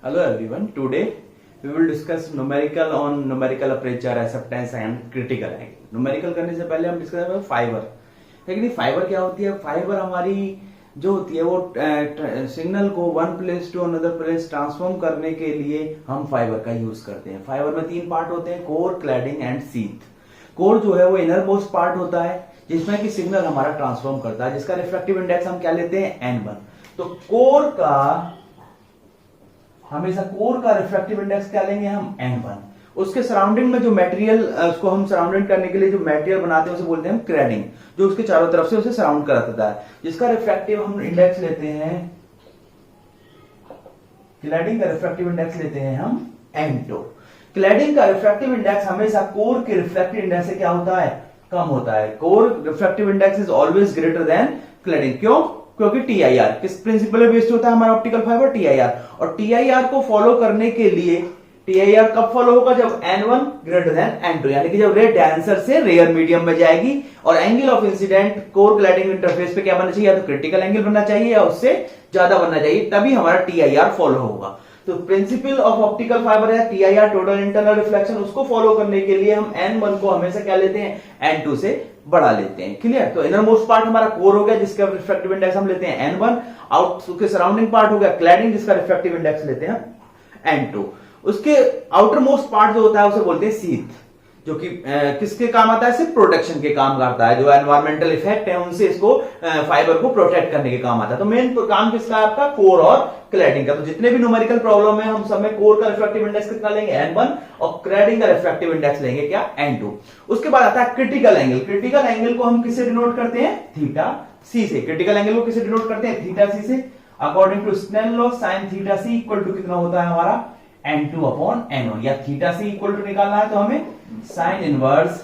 Hello everyone. Today we will discuss numerical on numerical aperture, acceptance and critical angle. Numerical करने से पहले हम discuss करेंगे fibre. लेकिन फाइबर क्या होती है? फाइबर हमारी जो होती है वो सिग्नल को one place to another place transform करने के लिए हम फाइबर का यूज करते हैं. फाइबर में तीन पार्ट होते हैं: core, cladding and sheath. Core जो है वो इनर मोस्ट पार्ट होता है जिसमें कि सिग्नल हमारा ट्रांसफॉर्म करता है, जिसका रिफ्रैक्टिव इंडेक्स हम क्या लेते हैं? N1. तो हमेशा कोर का रिफ्रैक्टिव इंडेक्स क्या लेंगे हम? N1. उसके सराउंडिंग में जो मटेरियल उसको हम सराउंडेड करने के लिए जो मटेरियल बनाते हैं उसे बोलते हैं हम क्लैडिंग, जो उसके चारों तरफ से उसे सराउंड कराता है, जिसका रिफ्रैक्टिव हम इंडेक्स लेते हैं, क्लैडिंग का रिफ्रैक्टिव इंडेक्स लेते हैं हम N2. क्लैडिंग का रिफ्रैक्टिव इंडेक्स हमेशा कोर के रिफ्रैक्टिव इंडेक्स से क्या होता है? कम होता है. Core refractive index is always greater than cladding. क्यों? क्योंकि TIR किस प्रिंसिपल पे बेस्ड होता है हमारा ऑप्टिकल फाइबर? TIR. और TIR को फॉलो करने के लिए TIR कब फॉलो होगा? जब N1 ग्रेटर देन N2, यानी कि जब रे डेंसर से रेयर मीडियम में जाएगी और angle of incident core cladding interface पे क्या बनना चाहिए? या तो क्रिटिकल एंगल बनना चाहिए या उससे ज्यादा बनना चाहिए, तभी हमारा TIR फॉलो होगा. तो प्रिंसिपल ऑफ ऑप्टिकल फाइबर है TIR, टोटल इंटरनल रिफ्लेक्शन. उसको फॉलो करने के लिए हम N1 को हमेशा क्या लेते हैं? N2 से बढ़ा लेते हैं. क्लियर? तो इनर मोस्ट पार्ट हमारा कोर हो गया जिसका रिफ्रैक्टिव इंडेक्स हम लेते हैं N1. आउट के सराउंडिंग पार्ट हो गया क्लैडिंग जिसका रिफ्रैक्टिव इंडेक्स लेते हैं N2. उसके आउटर मोस्ट पार्ट जो होता है उसे बोलते हैं सीथ, जो कि किसके काम आता है? सिर्फ प्रोटेक्शन के काम करता है. जो एनवायरमेंटल इफेक्ट है उनसे इसको फाइबर को प्रोटेक्ट करने के काम आता है. तो मेन काम किसका है आपका? कोर और क्लैडिंग का. तो जितने भी न्यूमेरिकल प्रॉब्लम है हम सब में कोर का रिफ्रैक्टिव इंडेक्स कितना लेंगे? N1. और क्लैडिंग का रिफ्रैक्टिव इंडेक्स लेंगे क्या? N2. उसके बाद आता है क्रिटिकल एंगल. क्रिटिकल एंगल को हम किससे डिनोट करते हैं? थीटा सी से. क्रिटिकल एंगल को किससे डिनोट करते हैं? थीटा सी से. According to Snell law sine theta C equal to कितना होता है हमारा? N2 upon N1. या थीटा सी इक्वल टू निकालना है तो हमें sine inverse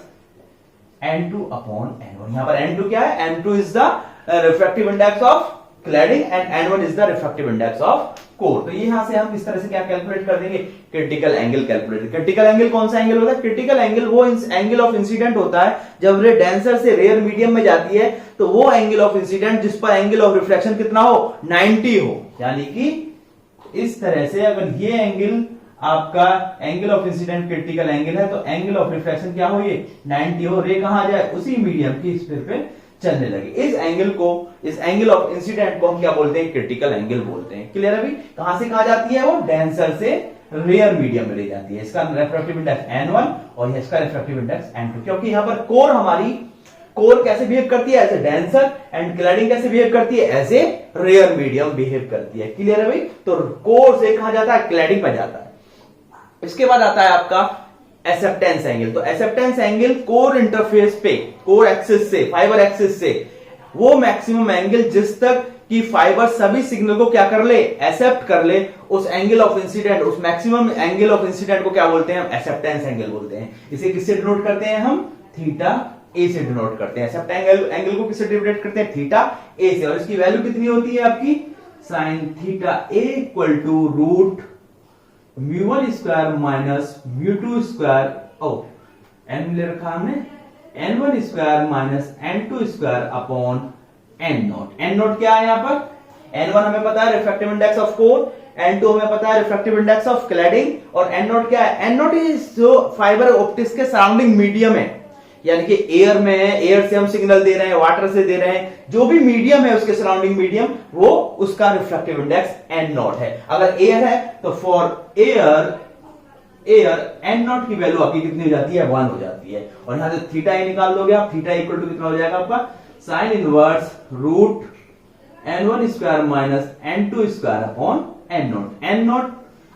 N2 upon N1. यहां पर N2 क्या है? N2 is the refractive index of cladding and N1 is the refractive index of core. तो यहां से हम इस तरह से क्या कैलकुलेट कर देंगे? Critical angle calculate. Critical angle कौन सा एंगल होता है? क्रिटिकल एंगल वो एंगल ऑफ इंसिडेंट होता है जब रे डेंसर से रेयर मीडियम में जाती है, तो वो एंगल ऑफ इंसिडेंट जिस पर एंगल ऑफ रिफ्लेक्शन कितना हो? 90 हो. यानी कि इस तरह से अगर ये एंगल आपका angle of incident critical angle है तो एंगल ऑफ रिफ्लेक्शन क्या हो? ये 90 हो. रे कहां आ जाए? उसी मीडियम की स्फीयर पे चलने लगे. इस एंगल ऑफ इंसिडेंट को हम क्या बोलते हैं? क्रिटिकल एंगल बोलते हैं. क्लियर? अभी कहां से कहां जाती है? वो डेंसर से रेयर मीडियम में ले जाती है. इसका रिफ्रैक्टिव इंडेक्स N1 और इसका रिफ्रैक्टिव इंडेक्स N2. क्योंकि यहां पर कोर कैसे बिहेव करती है? As a denser. And cladding कैसे बिहेव करती है? As a rare medium behave करती है. क्लियर है भाई? तो कोर से कहां जाता है? क्लैडिंग में जाता है. इसके बाद आता है आपका एक्सेप्टेंस एंगल. तो एक्सेप्टेंस एंगल कोर इंटरफेस पे, कोर एक्सिस से, फाइबर एक्सिस से, वो मैक्सिमम एंगल जिस तक कि फाइबर सभी सिग्नल को क्या कर ले? एक्सेप्ट कर ले. उस एंगल ऑफ इंसिडेंट, उस मैक्सिमम एंगल ऑफ इंसिडेंट को क्या बोलते हैं? हम एक्सेप्टेंस एंगल बोलते हैं. इसे किससे डिनोट करते हैं हम? थीटा ए से डिनोट करते हैं. एक्सेप्टेंस एंगल को किससे डिनोट करते हैं? थीटा ए से. और इसकी वैल्यू कितनी होती है आपकी? Sine theta A equal to root μ1 square minus μ2 square. n ले रखा हमने. n1 square minus n2 square upon n0. n0 क्या है यहां पर? n1 हमें पता है refractive index of core, n2 हमें पता है रिफ्रैक्टिव इंडेक्स ऑफ क्लैडिंग, और n0 क्या है? n0 इज जो फाइबर ऑप्टिक्स के सराउंडिंग मीडियम है, यानी कि एयर में है, एयर से हम सिग्नल दे रहे हैं, वाटर से दे रहे हैं, जो भी मीडियम है उसके सराउंडिंग मीडियम, वो उसका रिफ्रैक्टिव इंडेक्स N0 है. अगर एयर है तो फॉर एयर N0 की वैल्यू आपकी कितनी हो जाती है? 1 हो जाती है. और यहां से थीटा ए निकाल दोगे आप. थीटा इक्वल टू कितना हो जाएगा आपका? Sine inverse root N1 square minus N2 square upon N0. N0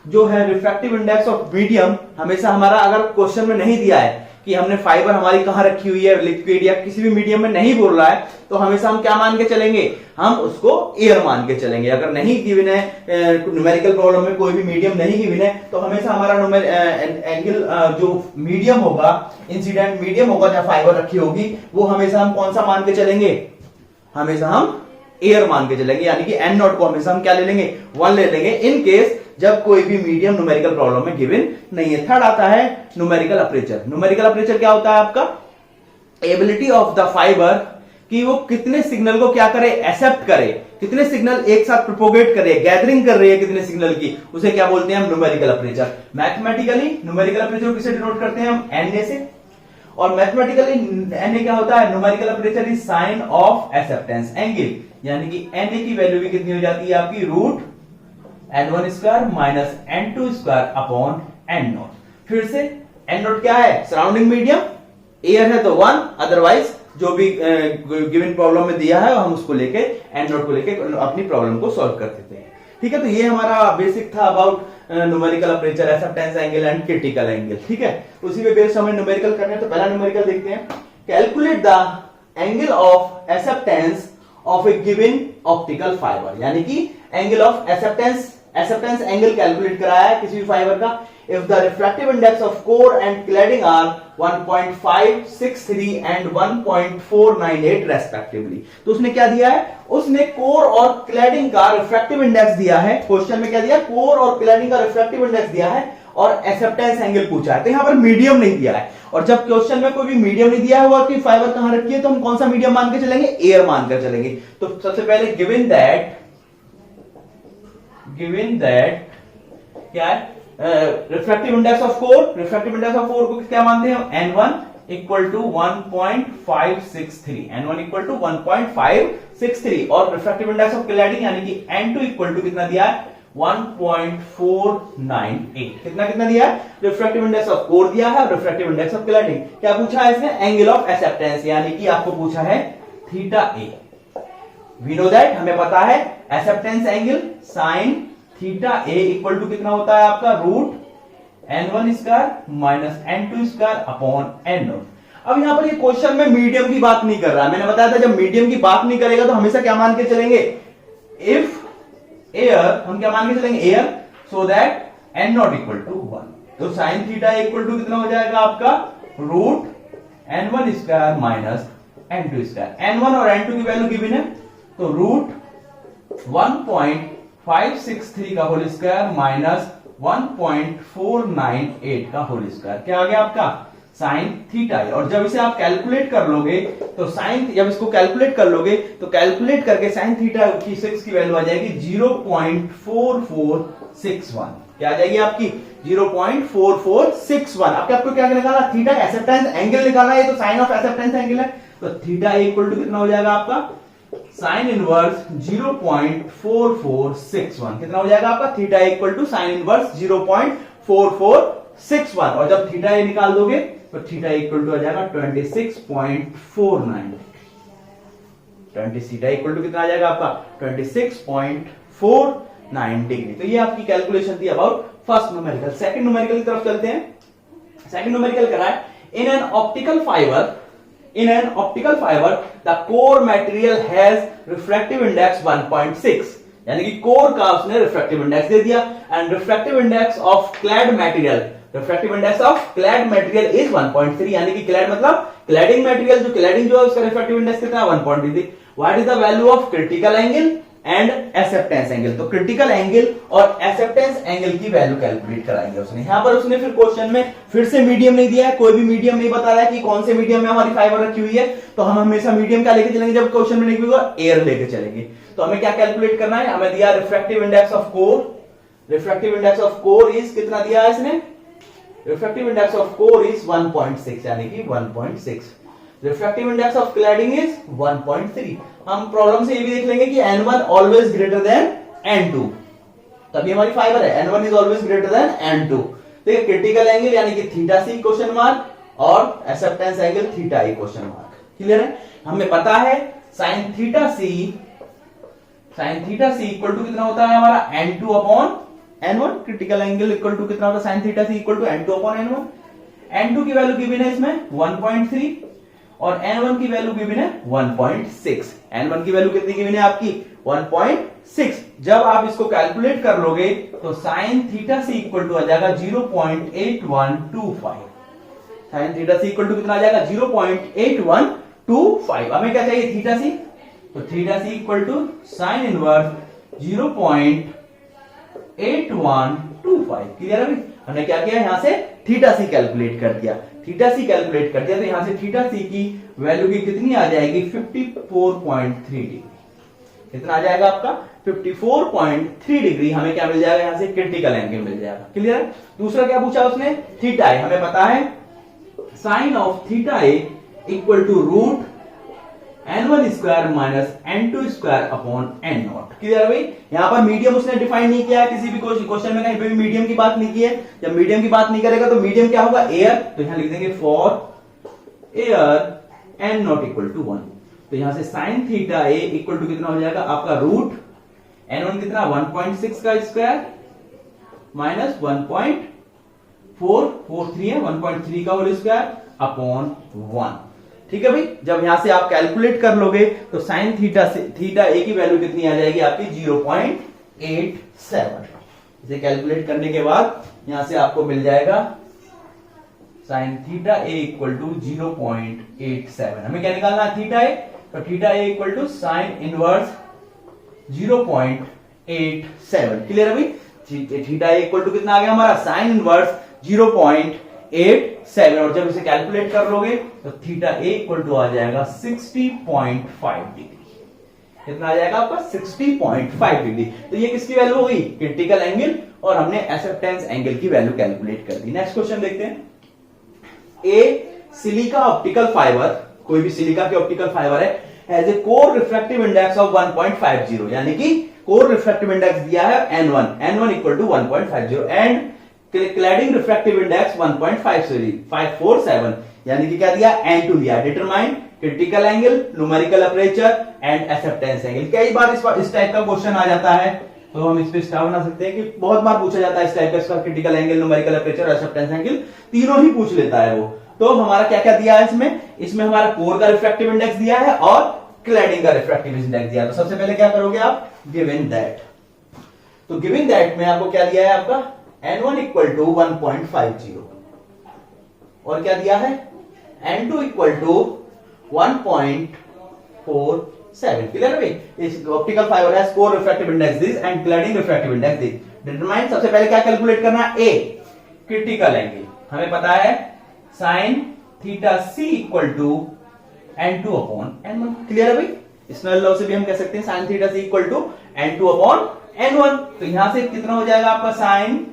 जो है रिफ्रैक्टिव इंडेक्स ऑफ मीडियम, हमेशा हमारा अगर क्वेश्चन में नहीं दिया है कि हमने फाइबर हमारी कहां रखी हुई है, लिक्विड या किसी भी मीडियम में नहीं बोल रहा है, तो हमेशा हम क्या मान के चलेंगे? हम उसको एयर मान के चलेंगे. अगर नहीं गिवन है न्यूमेरिकल प्रॉब्लम में, कोई भी मीडियम नहीं गिवन है, तो हमेशा हमारा एंगल जो मीडियम होगा, इंसिडेंट मीडियम होगा जहां फाइबर रखी होगी, वो हमेशा हम कौन सा मान के चलेंगे? हमेशा हम एयर मान के चलेंगे. यानी कि N0 को हमेशा हम क्या ले लेंगे? 1 ले लेंगे इन केस जब कोई भी मीडियम न्यूमेरिकल प्रॉब्लम में गिवन नहीं है. थर्ड आता है न्यूमेरिकल अपर्चर. न्यूमेरिकल अपर्चर क्या होता है आपका? एबिलिटी ऑफ द फाइबर कि वो कितने सिग्नल को क्या करे, एक्सेप्ट करे, कितने सिग्नल एक साथ प्रोपोगेट करे, गैदरिंग कर रही है कितने सिग्नल की, उसे क्या बोलते हैं हम, numerical aperture. Mathematically numerical aperture किसे डिनोट करते हैं हम, एनए से, और मैथमेटिकली एनए क्या होता है, numerical aperture is sine of acceptance angle, यानी कि एनए की वैल्यू भी कितनी हो जाती है आपकी, root n1 square minus n2 square upon n0। फिर से n0 क्या है, सराउंडिंग मीडियम, एयर है तो 1, अदरवाइज जो भी गिवन प्रॉब्लम में दिया है हम उसको लेके n0 को लेके अपनी प्रॉब्लम को सॉल्व कर देते हैं। ठीक है, तो ये हमारा बेसिक था about numerical aperture, acceptance angle and critical angle. ठीक है, उसी पे बेस्ड हमें न्यूमेरिकल करना है। तो पहला न्यूमेरिकल देखते हैं, calculate the angle of acceptance of a given optical fibre, यानी कि angle of acceptance angle calculate कराया है किसी भी फाइबर का। If the refractive index of core and cladding are 1.563 and 1.498 respectively, तो उसने क्या दिया है, उसने कोर और क्लैडिंग का रिफ्रैक्टिव इंडेक्स दिया है। क्वेश्चन में क्या दिया, कोर और क्लैडिंग का रिफ्रैक्टिव इंडेक्स दिया है और एक्सेप्टेंस एंगल पूछा है। तो यहां पर मीडियम नहीं दिया है, और जब क्वेश्चन में कोई भी मीडियम नहीं दिया हुआ कि फाइबर कहां रखी है, तो हम कौन सा मीडियम मान के चलेंगे, एयर मानकर चलेंगे। तो सबसे पहले गिवन दैट क्या है, refractive index of core, refractive index of core को क्या मानते हैं, n1 equal to 1.563, n1 equal to 1.563, और रिफ्रैक्टिव इंडेक्स ऑफ क्लैडिंग यानी कि n2 इक्वल टू कितना दिया है, 1.498। कितना दिया है, रिफ्रैक्टिव इंडेक्स ऑफ कोर दिया है, रिफ्रैक्टिव इंडेक्स ऑफ क्लैडिंग क्या पूछा है इसने, एंगल ऑफ एक्सेप्टेंस, यानी कि आपको पूछा है theta A. We know that, हमें पता है acceptance angle sine theta A equal to कितना होता है आपका, root n1 square minus n2 square upon n0। अब यहां पर ये क्वेश्चन में मीडियम की बात नहीं कर रहा है, मैंने बताया था जब मीडियम की बात नहीं करेगा तो हमेशा क्या मान के चलेंगे, इफ एयर, हम क्या मान के चलेंगे, air, so that n0 equal to 1। तो साइन थीटा इक्वल टू कितना हो जाएगा आपका, root n1 square minus n2 square, n1 और n2 की वैल्यू गिवन है, तो रूट 1.563 का होल स्क्वायर माइनस 1.498 का होल स्क्वायर, क्या आ गया आपका, साइन थीटा। और जब इसे आप कैलकुलेट कर लोगे तो जब इसको कैलकुलेट कर लोगे तो कैलकुलेट करके साइन थीटा की 6 की वैल्यू आ जाएगी 0.4461, क्या आ जाएगी आपकी 0.4461। अब आपको क्या निकाला, थीटा एक्सेप्टेंस एंगल निकाला है, तो साइन ऑफ एक्सेप्टेंस एंगल है, तो थीटा इक्वल टू कितना हो जाएगा आपका, साइन इनवर्स 0.4461, कितना हो जाएगा आपका, theta equal to sine inverse 0.4461, और जब थीटा ए निकाल दोगे तो थीटा इक्वल टू आ जाएगा 26.49, थीटा इक्वल टू कितना आ जाएगा आपका 26.49 डिग्री। तो ये आपकी कैलकुलेशन थी about first numerical. Second numerical की तरफ चलते हैं। सेकंड न्यूमेरिकल करा है, in an optical fibre the core material has refractive index 1.6, यानी कि कोर का उसने रिफ्रैक्टिव इंडेक्स दे दिया, and refractive index of clad material is 1.3, यानी कि क्लैड मतलब क्लैडिंग मटेरियल, जो क्लैडिंग जो है उसका रिफ्रैक्टिव इंडेक्स कितना है, 1.3। What is the value of critical angle and acceptance angle, तो क्रिटिकल एंगल और एक्सेप्टेंस एंगल की वैल्यू कैलकुलेट कराएंगे उसने। यहां पर उसने फिर क्वेश्चन में फिर से मीडियम नहीं दिया है, कोई भी मीडियम नहीं बता रहा है कि कौन से मीडियम में हमारी फाइबर रखी हुई है, तो हम हमेशा मीडियम क्या लेके चलेंगे, जब क्वेश्चन में नहीं होगा एयर लेके चलेंगे। तो हमें क्या कैलकुलेट करना है, हमें दिया refractive index of core is कितना दिया है इसने, refractive index of core is 1.6, यानी कि 1.6। Refractive index of cladding is 1.3। हम प्रॉब्लम से ये भी देख लेंगे कि n1 always greater than n2, तभी हमारी फाइबर है, n1 is always greater than n2। देखिए क्रिटिकल एंगल यानी कि थीटा सी क्वेश्चन मार्क, और acceptance angle theta E question mark. Clear है, हमें पता है sine theta C equal to कितना होता है हमारा, n2 upon n1। Critical angle equal to कितना होता है, sine theta C equal to n2 upon n1। n2 की वैल्यू गिवन है इसमें 1.3 और n1 की वैल्यू गिवन है 1.6। n1 की वैल्यू कितनी गिवन है आपकी, 1.6। जब आप इसको कैलकुलेट कर लोगे तो sine theta C equal to आ जाएगा 0.8125। Sine theta C equal to कितना आ जाएगा, 0.8125। हमें क्या चाहिए, थीटा सी, तो theta C equal to sine inverse 0.8125। Clear है, हमने क्या किया, यहां से थीटा सी कैलकुलेट कर दिया। थीटा सी कैलकुलेट कर दिया तो यहां से थीटा सी की वैल्यू की कितनी आ जाएगी 54.3 डिग्री। कितना आ जाएगा आपका 54.3 डिग्री। हमें क्या मिल जाएगा यहां से क्रिटिकल एंगल मिल जाएगा। क्लियर है। दूसरा क्या पूछा उसने थीटा ए, हमें पता है sine of theta A equal to root n1 square minus n2 square upon n0। Clear है भाई। यहां पर मीडियम उसने डिफाइन नहीं किया है, किसी भी क्वेश्चन में कहीं पे भी मीडियम की बात नहीं की है। जब मीडियम की बात नहीं करेगा तो मीडियम क्या होगा एयर, तो यहां लिख देंगे for air n0 equal to 1। तो यहां से sine theta A equal to कितना हो जाएगा आपका रूट n1 कितना 1.6 का स्क्वायर माइनस 1.443 है 1.3 का होल स्क्वायर अपॉन 1। ठीक है भाई। जब यहां से आप कैलकुलेट कर लोगे तो साइन थीटा से थीटा ए की वैल्यू कितनी आ जाएगी आपकी 0.87। इसे कैलकुलेट करने के बाद यहां से आपको मिल जाएगा sine theta A equal to 0.87। हमें क्या निकालना है थीटा ए, तो theta A equal to sine inverse 0.87। Clear है भाई। थीटा ए इक्वल टू कितना आ गया हमारा साइन इनवर्स 0.87 और जब इसे कैलकुलेट कर लोगे तो थीटा ए इक्वल टू आ जाएगा 60.5 डिग्री। कितना आ जाएगा आपका 60.5 डिग्री। तो ये किसकी वैल्यू हो गई क्रिटिकल एंगल और हमने एक्सेप्टेंस एंगल की वैल्यू कैलकुलेट कर दी। नेक्स्ट क्वेश्चन देखते हैं। ए सिलिका ऑप्टिकल फाइबर, कोई भी सिलिका के ऑप्टिकल फाइबर है, has a core refractive index of 1.50 यानी कि कोर रिफ्रैक्टिव इंडेक्स दिया है n1 equal to 1.50 and cladding refractive index 1.547 यानी कि क्या दिया n2 दिया। Determine critical angle, numerical aperture and acceptance angle. कई बार इस टाइप का क्वेश्चन आ जाता है तो हम इस पे स्टार बना सकते हैं कि बहुत बार पूछा जाता है इस टाइप का, इसका क्रिटिकल एंगल, न्यूमेरिकल अपर्चर और एक्सेप्टेंस एंगल तीनों ही पूछ लेता है वो। तो हमारा क्या क्या दिया है इसमें हमारा कोर का रिफ्रैक्टिव इंडेक्स दिया है और क्लैडिंग का रिफ्रैक्टिव इंडेक्स दिया है। तो सबसे पहले क्या करोगे आप गिवन दैट, तो गिवन दैट में आपको क्या दिया है आपका n1 इक्वल टू 1.50 और क्या दिया है n2 इक्वल टू 1.47। क्लियर है। इस optical fibre has core refractive index this and cladding refractive index this. Determine सबसे पहले क्या कैलकुलेट करना है ए क्रिटिकल एंगल। हमें पता है sine theta C equal to n2 upon n1। Clear है भाई। स्नेल लॉ से भी हम कह सकते हैं sine theta C equal to n2 upon n1। तो यहां से कितना हो जाएगा आपका sine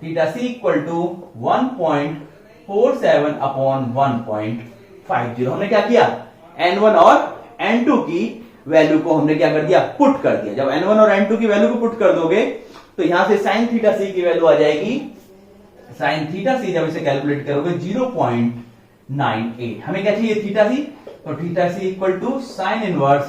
theta C equal to 1.47 upon 1.50। हमने क्या किया n1 और n2 की वैल्यू को हमने क्या कर दिया पुट कर दिया। जब n1 और n2 की वैल्यू को पुट कर दोगे तो यहां से साइन थीटा सी की वैल्यू आ जाएगी, साइन थीटा सी जब इसे कैलकुलेट करोगे 0.98। हमें क्या चाहिए थीटा सी, तो theta C equal to sine inverse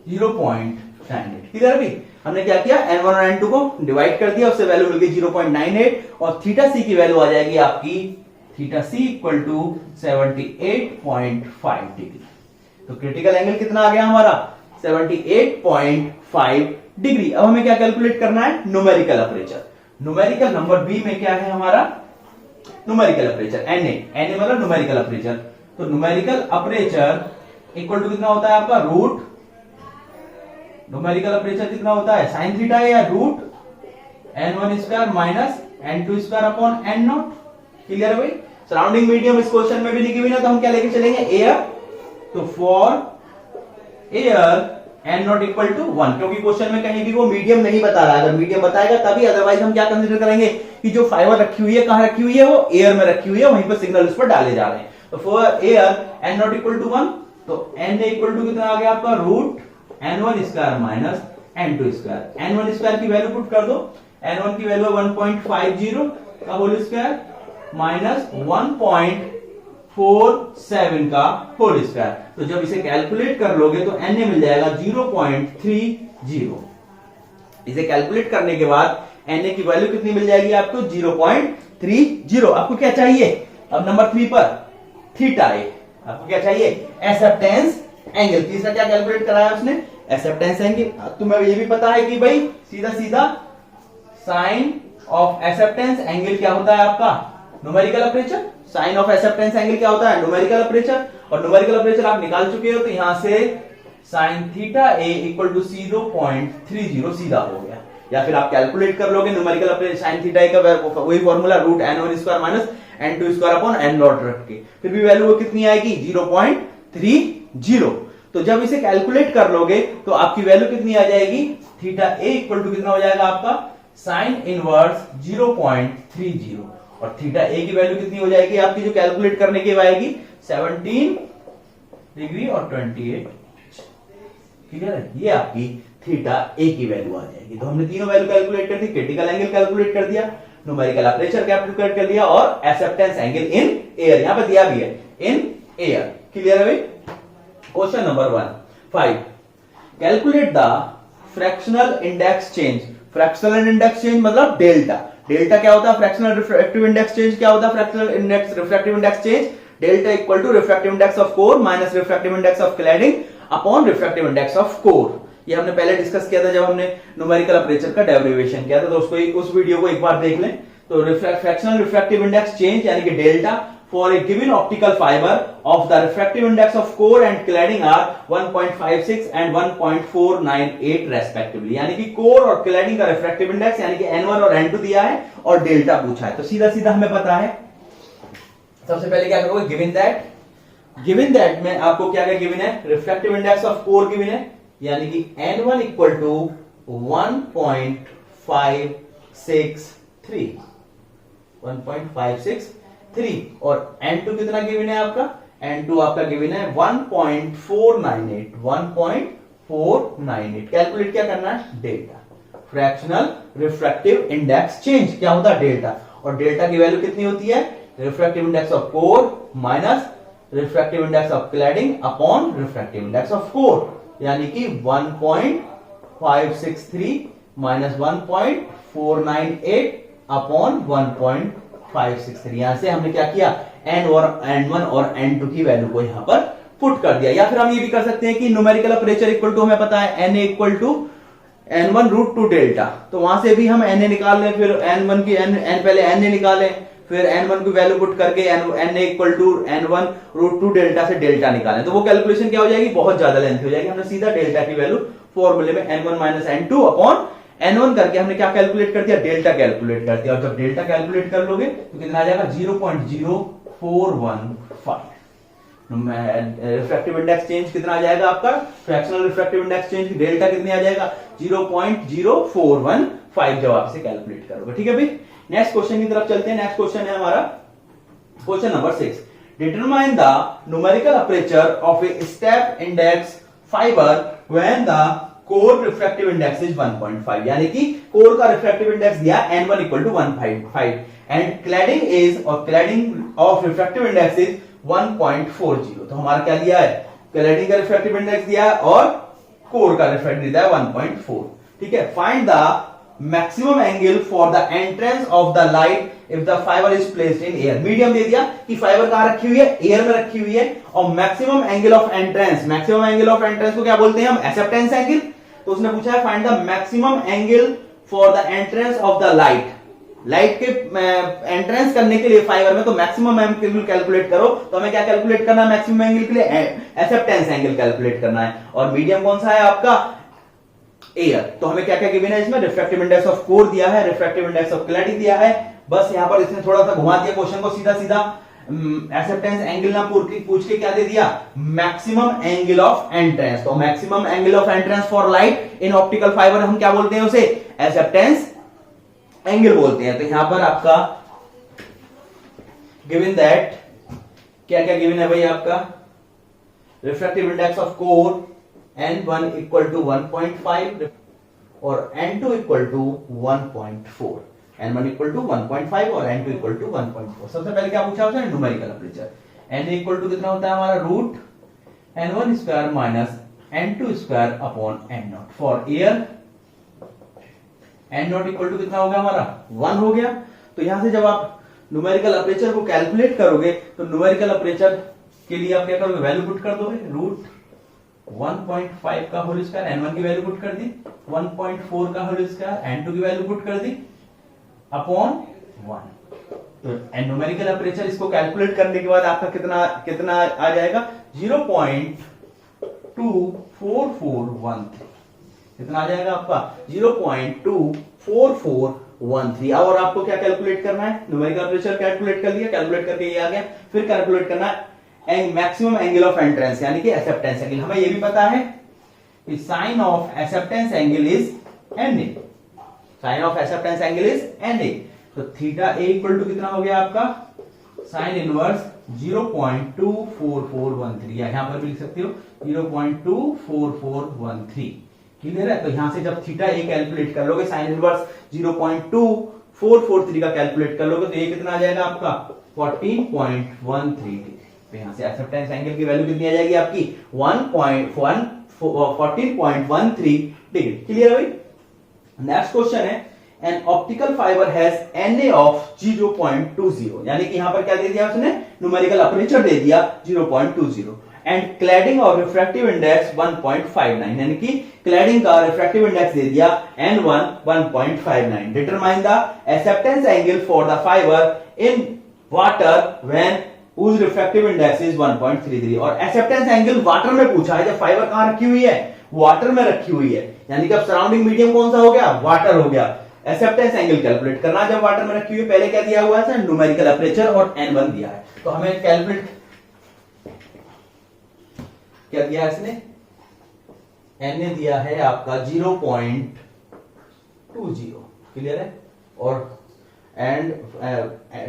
0.98। Clear है। हमने क्या किया n1 और n2 को डिवाइड कर दिया, उससे वैल्यू मिल गई 0.98 और थीटा सी की वैल्यू आ जाएगी आपकी theta C equal to 78.5 degree. तो क्रिटिकल एंगल कितना आ गया हमारा 78.5 डिग्री। अब हमें क्या कैलकुलेट करना है numerical aperture. Numerical number B में क्या है हमारा न्यूमेरिकल अपर्चर na मतलब न्यूमेरिकल अपर्चर। तो न्यूमेरिकल अपर्चर इक्वल टू कितना होता है आपका रूट, न्यूमेरिकल अपर्चर कितना होता है साइन थीटा या root n1 square minus n2 square upon n0। Clear है भाई। सराउंडिंग मीडियम इस क्वेश्चन में भी लिखी हुई ना, तो हम क्या लेके चलेंगे एयर। तो for air n0 equal to 1, क्योंकि क्वेश्चन में कहीं भी वो मीडियम नहीं बता रहा है। अगर मीडियम बताएगा तभी, अदरवाइज हम क्या कंसीडर करेंगे कि जो फाइबर रखी हुई है कहां रखी हुई है, वो एयर में रखी हुई है, वहीं पर सिग्नल उस पर डाले जा रहे हैं। तो for air n0 equal to 1, तो n इक्वल टू कितना आ गया आपका root n1 square minus n2 square. n1 square की वैल्यू पुट कर दो, n1 की वैल्यू 1.50 का होल स्क्वायर माइनस 1.47 का होल स्क्वायर। तो जब इसे कैलकुलेट कर लोगे तो n मिल जाएगा 0.30। इसे कैलकुलेट करने के बाद n की वैल्यू कितनी मिल जाएगी आपको 0.30। आपको क्या चाहिए अब नंबर 3 पर थीटा ए। आपको क्या चाहिए एक्सेप्टेंस एंगल। तीसरा क्या कैलकुलेट कराया उसने एक्सेप्टेंस एंगल। तुम्हें ये भी पता है कि भाई सीधा सीधा साइन ऑफ एक्सेप्टेंस एंगल क्या होता है आपका numerical aperture. Sine of acceptance angle क्या होता है न्यूमेरिकल अपर्चर, और न्यूमेरिकल अपर्चर आप निकाल चुके हो। तो यहां से sine theta A equal to 0.30 सीधा हो गया, या फिर आप कैलकुलेट कर लोगे numerical aperture sine theta A का वही formula root n1 square minus n2 square upon n not रख के, फिर भी वैल्यू कितनी आएगी 0.30। तो जब इसे कैलकुलेट कर लोगे तो आपकी वैल्यू कितनी आ जाएगी, थीटा ए इक्वल टू कितना हो जाएगा आपका साइन इनवर्स 0.30, और थीटा ए की वैल्यू कितनी हो जाएगी आपकी जो कैलकुलेट करने की आएगी 17 डिग्री और 28। क्लियर है, ये आपकी थीटा ए की वैल्यू आ जाएगी। तो हमने तीनों वैल्यू कैलकुलेट कर दी, क्रिटिकल एंगल कैलकुलेट कर दिया, न्यूमेरिकल अपर्चर कैलकुलेट कर दिया, और एक्सेप्टेंस एंगल इन एयर यहां पे दिया भी है, इन एयर। क्लियर है भाई। Question number 5, calculate the fractional index change. Fractional index change मतलब डेल्टा। डेल्टा क्या होता है, फ्रैक्शनल रिफ्रैक्टिव इंडेक्स चेंज क्या होता है, fractional index refractive index change delta equal to refractive index of core minus refractive index of cladding upon refractive index of core. ये हमने पहले डिस्कस किया था जब हमने न्यूमेरिकल अपर्चर का डेरिवेशन किया था, तो उसको उस वीडियो को एक बार देख लें। तो फ्रैक्शनल रिफ्रैक्टिव इंडेक्स चेंज यानी कि delta for a given optical fibre of the refractive index of core and cladding are 1.56 and 1.498 respectively. यानी कि कोर और क्लैडिंग का रिफ्रैक्टिव इंडेक्स यानी कि n1 और n2 दिया है और डेल्टा पूछा है। तो सीधा सीधा हमें पता है, सबसे पहले क्या करोगे, गिवन दैट में आपको क्या क्या गिवन है, refractive index of core given है यानी कि n1 इक्वल टू 1.563 और n2 कितना गिवन है आपका, n2 आपका गिवन है 1.498। कैलकुलेट क्या करना है, delta. Fractional refractive index change क्या होता है, डेल्टा। और डेल्टा की वैल्यू कितनी होती है, refractive index of core minus refractive index of cladding upon refractive index of core, यानी कि 1.563 माइनस 1.498 अपॉन 1.563। यहां से हमने क्या किया, n और n1 और n2 की वैल्यू को यहां पर पुट कर दिया। या फिर हम ये भी कर सकते हैं कि न्यूमेरिकल अपर्चर इक्वल टू हमें पता है na equal to n1 root two delta, तो वहां से भी हम na निकाल लें, फिर n1 की n पहले na निकालें, फिर n1 की वैल्यू पुट करके na equal to n1 root two delta से डेल्टा निकालें। तो वो कैलकुलेशन क्या हो जाएगी, बहुत ज्यादा लेंथ हो जाएगी। हमने सीधा डेल्टा की वैल्यू फॉर्मूले में n1 minus n2 upon n1 करके हमने क्या कैलकुलेट कर दिया, डेल्टा कैलकुलेट कर दिया। और जब डेल्टा कैलकुलेट कर लोगे तो कितना आ जाएगा 0.0415। रिफ्रैक्टिव इंडेक्स चेंज कितना आ जाएगा आपका, fractional refractive index change delta कितनी आ जाएगा 0.0415 जब आप से कैलकुलेट करोगे। ठीक है भाई, नेक्स्ट क्वेश्चन की तरफ चलते हैं। नेक्स्ट क्वेश्चन है हमारा question number 6, determine the numerical aperture of a step index fibre when the core refractive index is 1.5। यानी कि कोर का रिफ्रैक्टिव इंडेक्स दिया n1 equal to 1.5 and cladding is और cladding of refractive index is 1.40। तो हमारा क्या दिया है, क्लैडिंग का रिफ्रैक्टिव इंडेक्स दिया है और कोर का रिफ्रैक्टिव दिया है 1.4। ठीक है, find the maximum angle for the entrance of the light if the fibre is placed in air. Medium दे दिया कि फाइबर कहां रखी हुई है, एयर में रखी हुई है, और maximum angle of entrance, maximum angle of entrance को क्या बोलते हैं हम, एक्सेप्टेंस एंगल। तो उसने पूछा है find the maximum angle for the entrance of the light. Light के एंट्रेंस करने के लिए फाइबर में तो मैक्सिमम एंगल कैलकुलेट करो। तो हमें क्या कैलकुलेट करना है, मैक्सिमम एंगल के लिए एक्सेप्टेंस एंगल कैलकुलेट करना है। और मीडियम कौन सा है आपका, एयर। तो हमें क्या क्या गिवन है इसमें, रिफ्रैक्टिव इंडेक्स ऑफ कोर दिया है, रिफ्रैक्टिव इंडेक्स ऑफ क्लैरिटी दिया है। बस यहां पर इसने थोड़ा सा घुमा दिया क्वेश्चन को, सीधा सीधा एक्सेप्टेंस एंगल ना पूछ के क्या दे दिया, मैक्सिमम एंगल ऑफ एंट्रेंस। तो maximum angle of entrance for light in optical fibre हम क्या बोलते हैं, उसे एक्सेप्टेंस एंगल बोलते हैं। तो यहां पर आपका गिवन दैट क्या क्या गिवन है भाई आपका, refractive index of core n1 equal to 1.5 और n2 equal to 1.4। n1 equal to 1.5 और n2 इक्वल टू 1.4। सबसे पहले क्या पूछा उसने, numerical aperture. n equal to कितना होता है हमारा, root n1 square minus n2 square upon n0 for air. n0 equal to कितना हो गया हमारा, 1 हो गया। तो यहां से जब आप न्यूमेरिकल अपर्चर को कैलकुलेट करोगे तो न्यूमेरिकल अपर्चर के लिए आप क्या करोगे, वैल्यू पुट कर दोगे, रूट 1.5 का होल स्क्वायर, n1 की वैल्यू पुट कर दी, 1.4 का होल स्क्वायर, n2 की वैल्यू पुट कर दी अपॉन 1। तो न्यूमेरिकल अपर्चर इसको कैलकुलेट करने के बाद आपका कितना आ जाएगा, 0.24413। कितना आ जाएगा आपका, 0.24413। 2.13। और आपको क्या कैलकुलेट करना है, न्यूमेरिकल प्रेशर कैलकुलेट कर लिया, कैलकुलेट करके ये आ गया। फिर कैलकुलेट करना है मैक्सिमम एंगल ऑफ एंट्रेंस यानी कि एक्सेप्टेंस एंगल। हमें ये भी पता है कि sine of acceptance angle is NA, sine of acceptance angle is NA। तो थीटा A इक्वल टू कितना हो गया आपका, साइन इनवर्स 0.24413, या यहां पर भी लिख सकते हो 0.24413। क्लियर है। तो यहां से जब थीटा A कैलकुलेट कर लोगे, साइन इनवर्स 0.2443 का कैलकुलेट कर लोगे, तो ये कितना आ जाएगा आपका 14.13 डिग्री। तो यहां से एक्सेप्टेंस एंगल की वैल्यू कितनी आ जाएगी आपकी 14.13 डिग्री। क्लियर है भाई। नेक्स्ट क्वेश्चन है, an optical fibre has NA of 0.20, यानी कि यहां पर क्या दे दिया उसने, न्यूमेरिकल अपर्चर दे दिया 0.20, एंड क्लैडिंग और रिफ्रैक्टिव इंडेक्स 1.59, यानी कि क्लैडिंग का रिफ्रैक्टिव इंडेक्स दे दिया N1 1.59। Determine the acceptance angle for the fibre in water when whose refractive index is 1.33। और एक्सेप्टेंस एंगल वाटर में पूछा है, जब फाइबर कहां रखी हुई है, वाटर में रखी हुई है, यानी कि अब सराउंडिंग मीडियम कौन सा हो गया, वाटर हो गया। एक्सेप्टेंस एंगल कैलकुलेट करना जब वाटर में रखी हुई, पहले क्या दिया हुआ है, न्यूमेरिकल अपर्चर और N1 दिया है। तो हमें कैलकुलेट क्या दिया है इसने, NA दिया है आपका 0.20। क्लियर है। और and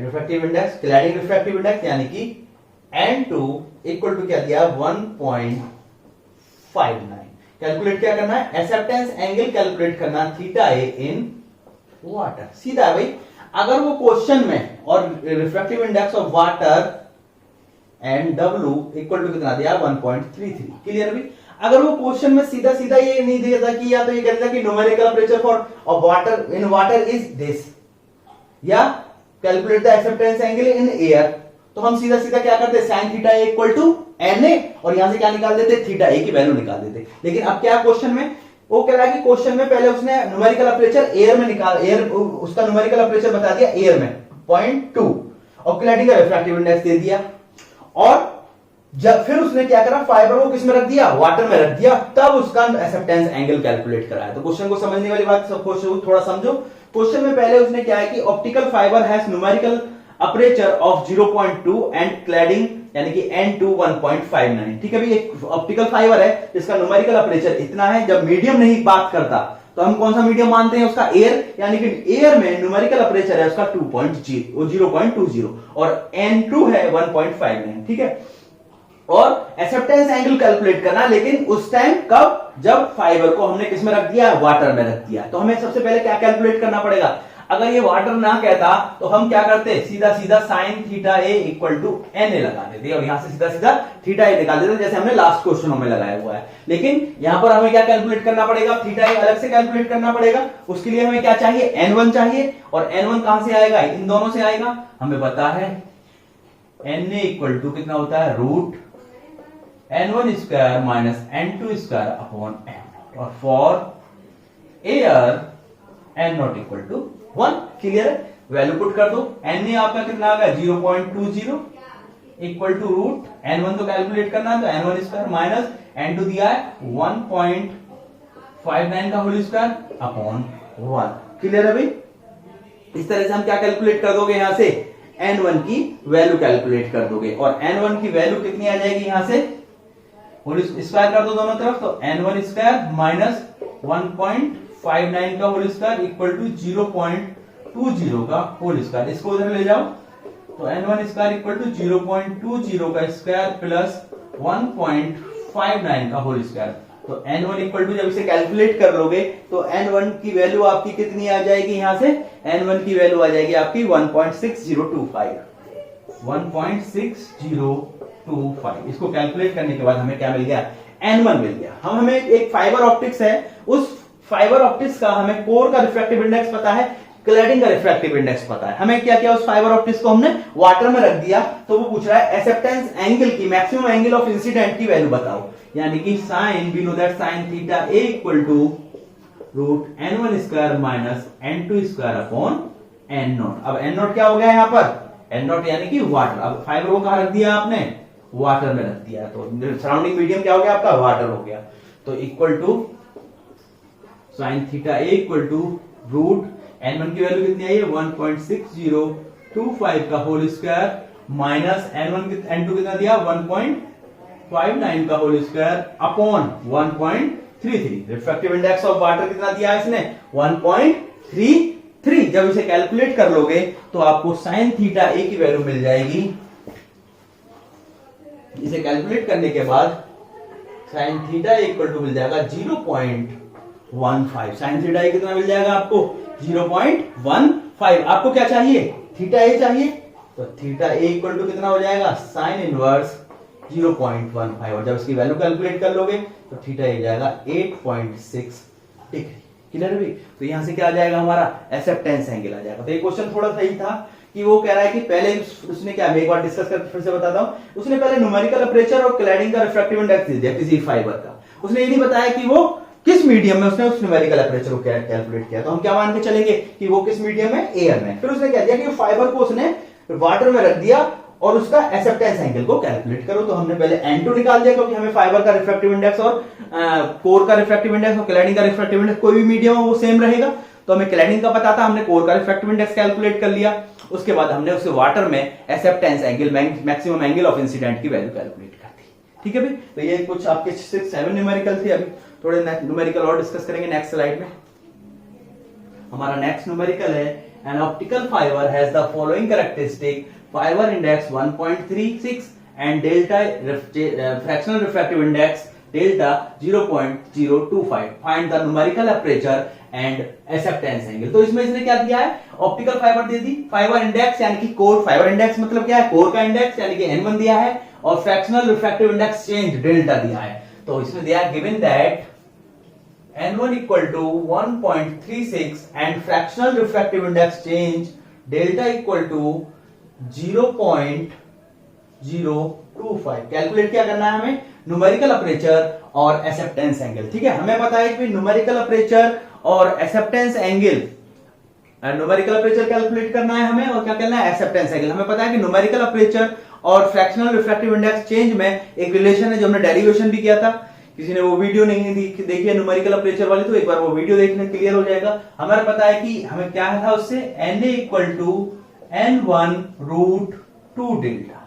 refractive index, cladding refractive index यानी कि N2 इक्वल टू क्या दिया 1.59। कैलकुलेट क्या करना है, एक्सेप्टेंस एंगल कैलकुलेट करना थीटा A इन वाटर। सीधा है भाई। अगर वो क्वेश्चन में और refractive index of water and W equal to कितना दिया 1.33। क्लियर भाई। अगर वो क्वेश्चन में सीधा सीधा ये नहीं दिया था कि या तो ये कहता कि numerical pressure for water in water is this, या calculate the acceptance angle in air, तो हम सीधा सीधा क्या करते, sine theta A equal to NA, और यहां से क्या निकाल देते, थीटा A की वैल्यू निकाल देते। लेकिन अब क्या क्वेश्चन में, वो कह रहा है कि क्वेश्चन में पहले उसने न्यूमेरिकल अपर्चर एयर में निकाल, एयर उसका न्यूमेरिकल अपर्चर बता दिया एयर में 0.2, और क्लैडिंग का रिफ्रैक्टिव इंडेक्स दे दिया, और जब फिर उसने क्या करा, फाइबर को किस में रख दिया, वाटर में रख दिया, तब उसका एक्सेप्टेंस एंगल कैलकुलेट कराया। तो क्वेश्चन को समझने वाली बात थोड़ा समझो। क्वेश्चन में पहले उसने क्या है कि optical fibre has numerical aperture of 0.2 and cladding यानी कि N2 1.59। ठीक है भाई। एक ऑप्टिकल फाइबर है जिसका न्यूमेरिकल अपर्चर इतना है। जब मीडियम नहीं बात करता तो हम कौन सा मीडियम मानते हैं, उसका एयर, यानी कि एयर में न्यूमेरिकल अपर्चर है उसका 0.20 और N2 है 1.59। ठीक है। और एक्सेप्टेंस एंगल कैलकुलेट करना, लेकिन उस टाइम कब, जब फाइबर को हमने किस में रख दिया, वाटर में रख दिया। तो हमें सबसे पहले क्या कैलकुलेट करना पड़ेगा, अगर ये वाटर ना कहता तो हम क्या करते, सीधा सीधा sine theta A equal to NA लगा देते और यहां से सीधा सीधा थीटा A निकाल देते, जैसे हमने लास्ट क्वेश्चनों में लगाया हुआ है। लेकिन यहां पर हमें क्या कैलकुलेट करना पड़ेगा, थीटा A अलग से कैलकुलेट करना पड़ेगा। उसके लिए हमें क्या चाहिए, N1 चाहिए, और N1 कहां से आएगा, इन दोनों से आएगा। हमें पता है NA इक्वल टू कितना होता है, root N1 square minus N2 square upon N, और for air N0 equal to 1। Clear है। वैल्यू पुट कर दो। NA आपका कितना आ गया 0.20 इक्वल टू रूट N1 तो कैलकुलेट करना है, तो N1 स्क्वायर माइनस N2 दिया है 1.59 का होल स्क्वायर अपॉन 1। क्लियर है भाई। इस तरह से हम क्या कैलकुलेट कर दोगे, यहां से N1 की वैल्यू कैलकुलेट कर दोगे, और N1 की वैल्यू कितनी आ जाएगी, यहां से होल स्क्वायर कर दो दोनों तरफ, तो N1 स्क्वायर माइनस 1.59 का होल स्क्वायर इक्वल टू 0.20 का होल स्क्वायर। इसको उधर ले जाओ, तो N1 स्क्वायर इक्वल टू 0.20 का स्क्वायर प्लस 1.59 का होल स्क्वायर। तो N1 इक्वल टू जब इसे कैलकुलेट कर लोगे तो N1 की वैल्यू आपकी कितनी आ जाएगी, यहां से N1 की वैल्यू आ जाएगी आपकी 1.6025। इसको कैलकुलेट करने के बाद हमें क्या मिल गया, N1 मिल गया। हमें एक फाइबर ऑप्टिक्स है, उस फाइबर ऑप्टिक्स का हमें कोर का रिफ्रैक्टिव इंडेक्स पता है, क्लैडिंग का रिफ्रैक्टिव इंडेक्स पता है। हमें क्या किया, उस फाइबर ऑप्टिक्स को हमने वाटर में रख दिया, तो वो पूछ रहा है एक्सेप्टेंस एंगल की, मैक्सिमम एंगल ऑफ इंसिडेंट की वैल्यू बताओ, यानी कि sine, we know that sine theta A equal to root N1 square minus N2 square upon N0। अब N0 क्या हो गया यहाँ पर, N0 यानी कि वाटर। अब फाइबर को कहां रख दिया आपने, वाटर में रख दिया, तो सराउंडिंग मीडियम क्या हो गया आपका, वाटर हो गया। तो equal to sine theta A equal to root N1 की वैल्यू कितनी आई है 1.6025 का whole square minus N1 N2 कितना दिया 1.59 का whole square upon 1.33। Refractive index of water कितना दिया इसने 1.33। जब इसे कैलकुलेट कर लोगे तो आपको साइन थीटा ए की वैल्यू मिल जाएगी। इसे कैलकुलेट करने के बाद साइन थीटा इक्वल टू मिल जाएगा 0.15। साइन थीटा कितना मिल जाएगा आपको 0.15। आपको क्या चाहिए थीटा ए चाहिए, तो थीटा ए इक्वल टू कितना हो जाएगा साइन इनवर्स 0.15। और जब इसकी वैल्यू कैलकुलेट कर लोगे तो थीटा ए जाएगा 8.6 डिग्री। क्लियर भी। तो यहां से क्या आ जाएगा हमारा एक्सेप्टेंस एंगल आ जाएगा। तो ये क्वेश्चन थोड़ा सही था कि वो कह रहा है कि पहले उसने क्या, मैं एक बार डिस्कस करके फिर से बताता हूं, उसने पहले न्यूमेरिकल अपर्चर और क्लैडिंग का रिफ्रैक्टिव इंडेक्स दे दिया किसी फाइबर का। उसने ये नहीं बताया कि वो किस मीडियम में उसने उस न्यूमेरिकल अपर्चर को कैलकुलेट किया। तो हम क्या मान के चलेंगे कि वो किस मीडियम में, एयर में। फिर उसने क्या दिया कि फाइबर को उसने वाटर में रख दिया और उसका एक्सेप्टेंस एंगल को कैलकुलेट करो। तो हमने पहले N2 निकाल दिया क्योंकि हमें फाइबर का रिफ्रैक्टिव इंडेक्स और कोर का रिफ्रैक्टिव इंडेक्स और क्लैडिंग का रिफ्रैक्टिव इंडेक्स कोई भी मीडियम हो वो सेम रहेगा। तो हमें क्लैडिंग का पता था, हमने कोर का रिफ्रैक्टिव इंडेक्स कैलकुलेट कर लिया। उसके बाद हमने उसके वाटर में acceptance angle maximum angle of incident की वैल्यू कैलकुलेट कर दी। ठीक है भाई। तो ये कुछ आपके 6-7 न्यूमेरिकल थे। अभी थोड़े न्यूमेरिकल और डिस्कस करेंगे नेक्स्ट स्लाइड में। हमारा नेक्स्ट न्यूमेरिकल है an optical fibre has the following characteristic fibre index 1.36 and delta fractional refractive index delta 0.025। Find the numerical aperture and acceptance angle. तो इसमें इसने क्या दिया है, ऑप्टिकल फाइबर दे दी, फाइबर इंडेक्स यानी कि कोर, फाइबर इंडेक्स मतलब क्या है कोर का इंडेक्स यानी कि N1 दिया है, और fractional refractive index change delta दिया है। तो इसमें दिया है given that N1 equal to 1.36 and fractional refractive index change delta equal to 0.025। Calculate क्या करना है हमें, न्यूमेरिकल अपर्चर और एक्सेप्टेंस एंगल। ठीक है, हमें पता है कि न्यूमेरिकल अपर्चर और acceptance angle, numerical aperture calculate करना है हमें और क्या करना है एक्सेप्टेंस एंगल। हमें पता है कि न्यूमेरिकल अपर्चर और फ्रैक्शनल रिफ्रैक्टिव इंडेक्स चेंज में एक रिलेशन है जो हमने डेरिवेशन भी किया था। किसी ने वो वीडियो नहीं देखी है न्यूमेरिकल अपर्चर वाली, तो एक बार वो वीडियो देखने क्लियर हो जाएगा। हमें पता है कि हमें क्या था उससे, Na equal to N1 root 2 delta,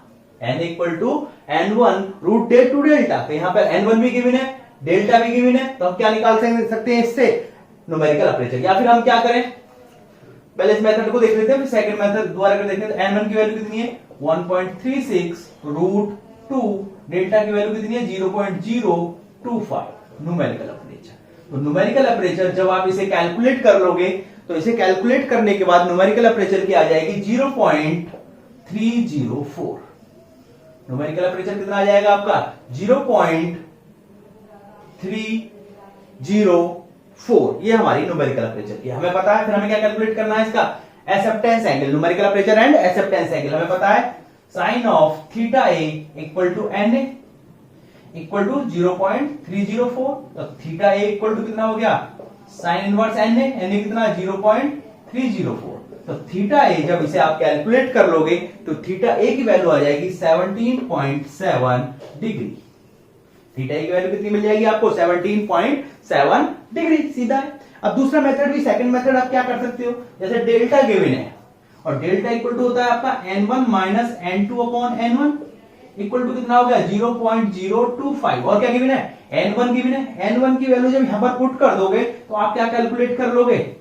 N equal to N1 root 2 delta. तो यहाँ पर N1 भी गिवन है, डेल्टा भी गिवन है, तो हम क्या निकाल सकते हैं इससे न्यूमेरिकल अपर्चर। या फिर हम क्या करें, पहले इस मेथड को देख लेते हैं, फिर सेकंड मेथड दोबारा कर देखते हैं। तो N1 की वैल्यू कितनी है 1.36 रूट 2, डेल्टा की वैल्यू कितनी है 0.025 न्यूमेरिकल अपर्चर। तो न्यूमेरिकल अपर्चर जब आप इसे कैलकुलेट कर लोगे तो इसे कैलकुलेट करने के बाद न्यूमेरिकल अपर्चर की आ जाएगी 0.304। न्यूमेरिकल अपर्चर कितना आ जाएगा आपका 0.304। ये हमारी न्यूमेरिकल अपर्चर की हमें पता है। फिर हमें क्या कैलकुलेट करना है इसका acceptance angle, numerical aperture and acceptance angle. हमें पता है sine of theta A equal to Na equal to 0.304। तो थीटा ए इक्वल टू कितना हो गया साइन इनवर्स Na कितना 0.304। तो थीटा ए जब इसे आप कैलकुलेट कर लोगे तो थीटा ए की वैल्यू आ जाएगी 17.7 डिग्री। थीटा ए की वैल्यू कितनी मिल जाएगी आपको 17.7 डिग्री, सीधा है। अब दूसरा मेथड भी, सेकंड मेथड आप क्या कर सकते हो, जैसे डेल्टा गिवन है और डेल्टा इक्वल टू होता है आपका N1 minus N2 upon N1 equal to कितना हो गया 0.025। और क्या गिवन है N1 गिवन है। N1 की वैल्यू जब यहां पर पुट कर दोगे तो आप क्या कैलकुलेट कर लोगे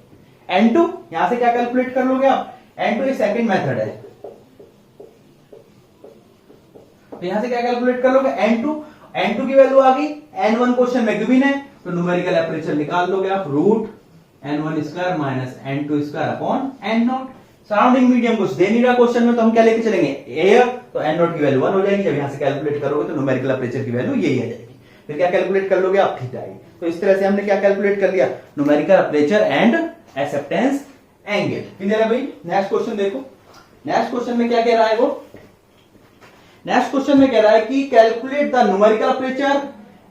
N2, यहां से क्या कैलकुलेट कर लोगे आप N2, एक सेकंड मेथड है। तो यहां से क्या कैलकुलेट कर लोगे N2 की वैल्यू आ गई, N1 क्वेश्चन में गिवन है तो न्यूमेरिकल अपर्चर निकाल लोगे आप root N1 square minus N2 square upon N0। Surrounding medium कुछ दे नहीं रहा क्वेश्चन में, तो हम क्या लेके चलेंगे एयर, तो N0 की वैल्यू 1 हो जाएगी। जब यहां से कैलकुलेट करोगे तो न्यूमेरिकल अपर्चर की वैल्यू यही आ जाएगी। फिर क्या कैलकुलेट कर लोगे आप थीटा। तो इस तरह से हमने क्या कैलकुलेट कर लिया numerical aperture and acceptance angle. Clear है भाई। नेक्स्ट क्वेश्चन देखो, नेक्स्ट क्वेश्चन में क्या कह रहा है वो, नेक्स्ट क्वेश्चन में कह रहा है कि calculate the numerical aperture,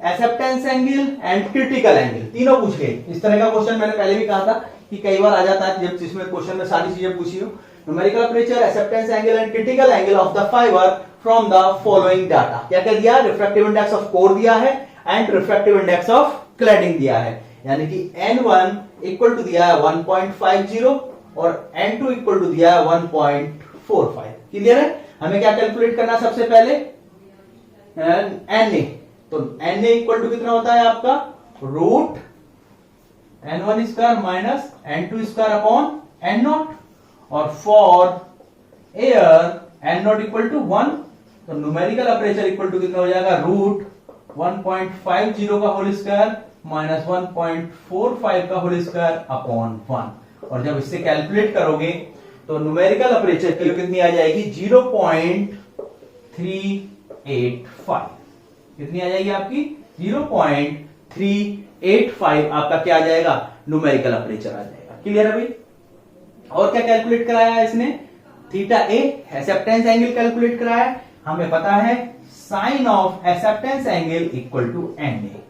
acceptance angle and critical angle, तीनों पूछ गए। इस तरह का क्वेश्चन मैंने पहले भी कहा था कि कई बार आ जाता है जब जिसमें क्वेश्चन में सारी चीजें पूछी हो। Numerical aperture, acceptance angle and critical angle of the fibre from the following data. क्या क्या दिया, रिफ्रैक्टिव इंडेक्स ऑफ कोर दिया है and refractive index of cladding दिया है। यानी कि N1 इक्वल टू दिया है 1.50 और N2 इक्वल टू दिया है 1.45। क्लियर है? हमें क्या कैलकुलेट करना है सबसे पहले? Na। तो Na इक्वल टू कितना होता है आपका? Root N1 square minus N2 square upon N0। और for air N0 equal to 1, तो न्यूमेरिकल अपर्चर इक्वल टू कितना हो जाएगा? रूट 1.50 का होल स्क्वायर माइनस 1.45 का होल स्क्वायर अपॉन 1। और जब इससे कैलकुलेट करोगे तो न्यूमेरिकल अपर्चर की कितनी आ जाएगी? 0.385। कितनी आ जाएगी आपकी? 0.385 आपका क्या आ जाएगा? न्यूमेरिकल अपर्चर आ जाएगा। क्लियर है भाई? और क्या कैलकुलेट कराया है इसने? Theta A acceptance angle calculate कराया है। हमें पता है sine of acceptance angle equal to N A,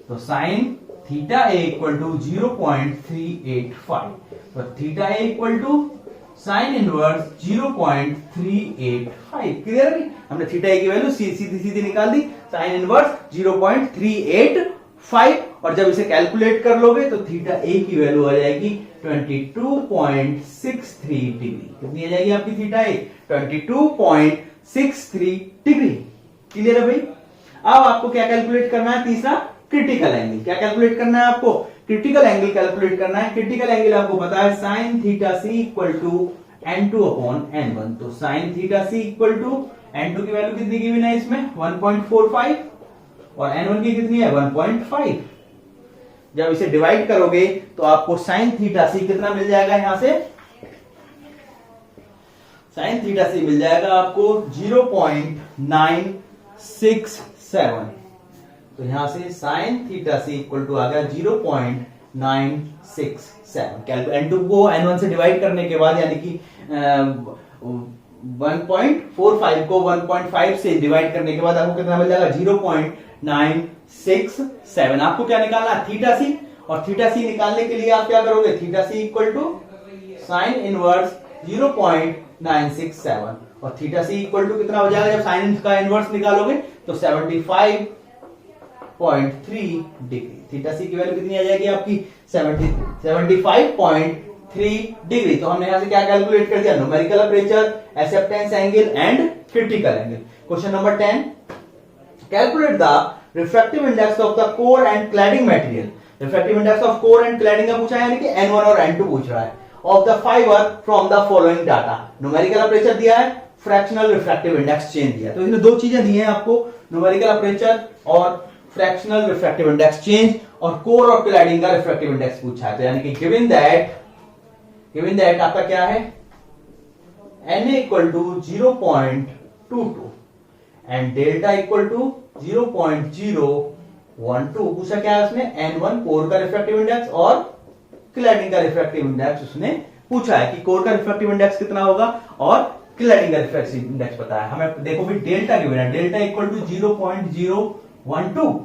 तो sine theta A equal to 0.385। तो theta A equal to sine inverse 0.385। Clear है? हमने थीटा ए की वैल्यू सीधी सीधी निकाल दी, साइन इनवर्स 0.385। और जब इसे कैलकुलेट कर लोगे तो थीटा ए की वैल्यू आ जाएगी 22.63 डिग्री। कितनी आ जाएगी आपकी थीटा ए? 22.63 डिग्री। क्लियर है भाई? अब आपको क्या कैलकुलेट करना है? तीसरा, क्रिटिकल एंगल। क्या कैलकुलेट करना है आपको? क्रिटिकल एंगल कैलकुलेट करना है। क्रिटिकल एंगल आपको पता है sine theta C equal to N2 upon N1। तो sine theta C equal to N2 की वैल्यू कितनी गिवन है इसमें? 1.45 और N1 की कितनी है? 1.5। जब इसे डिवाइड करोगे तो आपको साइन थीटा सी कितना मिल जाएगा? यहां से साइन थीटा सी मिल जाएगा आपको 0.967। तो यहां से sine theta C equal to आ गया 0.967। N2 को N1 से डिवाइड करने के बाद, यानी कि 1.45 को 1.5 से डिवाइड करने के बाद आपको कितना मिल जाएगा? 0.967। आपको क्या निकालना है? Theta C. और थीटा सी निकालने के लिए आप क्या करोगे? Theta C equal to sine inverse 0.967 और थीटा सी इक्वल टू कितना हो जाएगा जब साइन का इनवर्स निकालोगे? तो 75.3 डिग्री। थीटा सी की वैल्यू कितनी आ जाएगी आपकी? 75.3 डिग्री। तो हमने यहां से क्या कैलकुलेट कर दिया? Numerical aperture, acceptance angle and critical angle. Question number 10, calculate the refractive index of the core and cladding material. Refractive index of core and cladding का पूछा है, यानी कि N1 और N2 पूछ रहा है। Of the fibre from the following data. Numerical aperture दिया है, फ्रैक्शनल रिफ्रैक्टिव इंडेक्स चेंज दिया है। तो इसमें दो चीजें दी हैं आपको, न्यूमेरिकल अपर्चर और फ्रैक्शनल रिफ्रैक्टिव इंडेक्स चेंज, और कोर और क्लैडिंग का रिफ्रैक्टिव इंडेक्स पूछा है। तो यानी कि गिवन दैट आपका क्या है? Na equal to 0.22 and delta equal to 0.012। पूछा क्या है उसने? N1 कोर का रिफ्रैक्टिव इंडेक्स और क्लैडिंग का रिफ्रैक्टिव इंडेक्स उसने पूछा है कि कोर का रिफ्रैक्टिव इंडेक्स कितना होगा और क्लैडिंग का रिफ्रैक्टिव इंडेक्स पता है हमें। देखो भी डेल्टा गिवन है, डेल्टा इक्वल टू 0.012।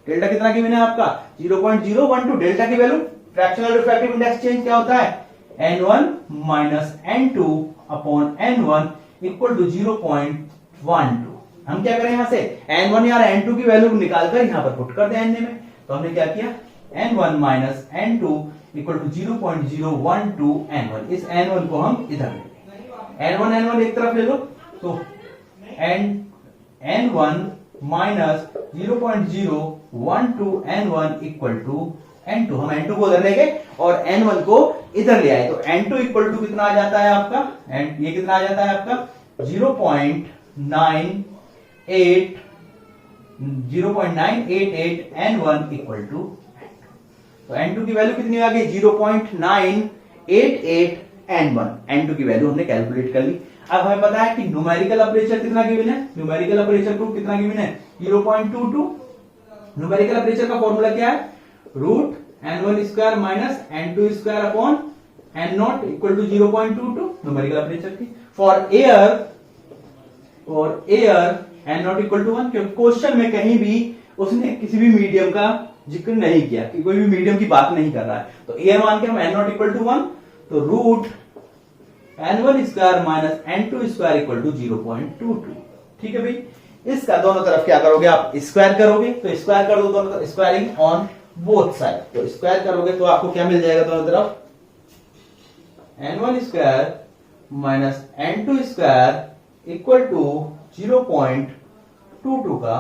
डेल्टा कितना गिवन है आपका? 0.012। डेल्टा की value, fractional refractive index change क्या होता है? N1 minus N2 upon N1 equal to 0.12। हम क्या करें? यहां से N1 या N2 की वैल्यू निकालकर यहां पर पुट कर दें N में। तो हमने क्या किया? N1 minus N2 equal to 0.012 N1। इस N1 को हम इधर ले लें, N1 एक तरफ ले लो, तो N1 minus 0.012 N1 equal to N2। हम N2 को उधर ले गए और N1 को इधर ले आए, तो N2 इक्वल टू कितना आ जाता है आपका? ये कितना आ जाता है आपका? 0.988 N1 इक्वल टू। तो N2 की वैल्यू कितनी आ गई? 0.988 N1। N2 की वैल्यू हमने कैलकुलेट कर ली। अब हमें पता है कि न्यूमेरिकल अपर्चर कितना गिवन है? न्यूमेरिकल अपर्चर को कितना गिवन है? 0.22। न्यूमेरिकल अपर्चर का फॉर्मूला क्या है? Root N1 square minus N2 square upon N0 equal to 0.22 numerical aperture की। For air N0 equal to 1, क्योंकि क्वेश्चन में कहीं भी उसने किसी भी मीडियम का जिक्र नहीं किया, कि कोई भी मीडियम की बात नहीं कर रहा है। तो एयर मान के हम N0 इक्वल टू 1, तो root N1 square minus N2 square equal to 0.22। ठीक है भाई? इसका दोनों तरफ क्या करोगे आप? स्क्वायर करोगे, तो स्क्वायर कर दो दोनों तरफ, स्क्वायरिंग ऑन बोथ साइड। तो स्क्वायर करोगे तो आपको क्या मिल जाएगा दोनों तरफ? n1 square minus n2 square equal to 0.22 का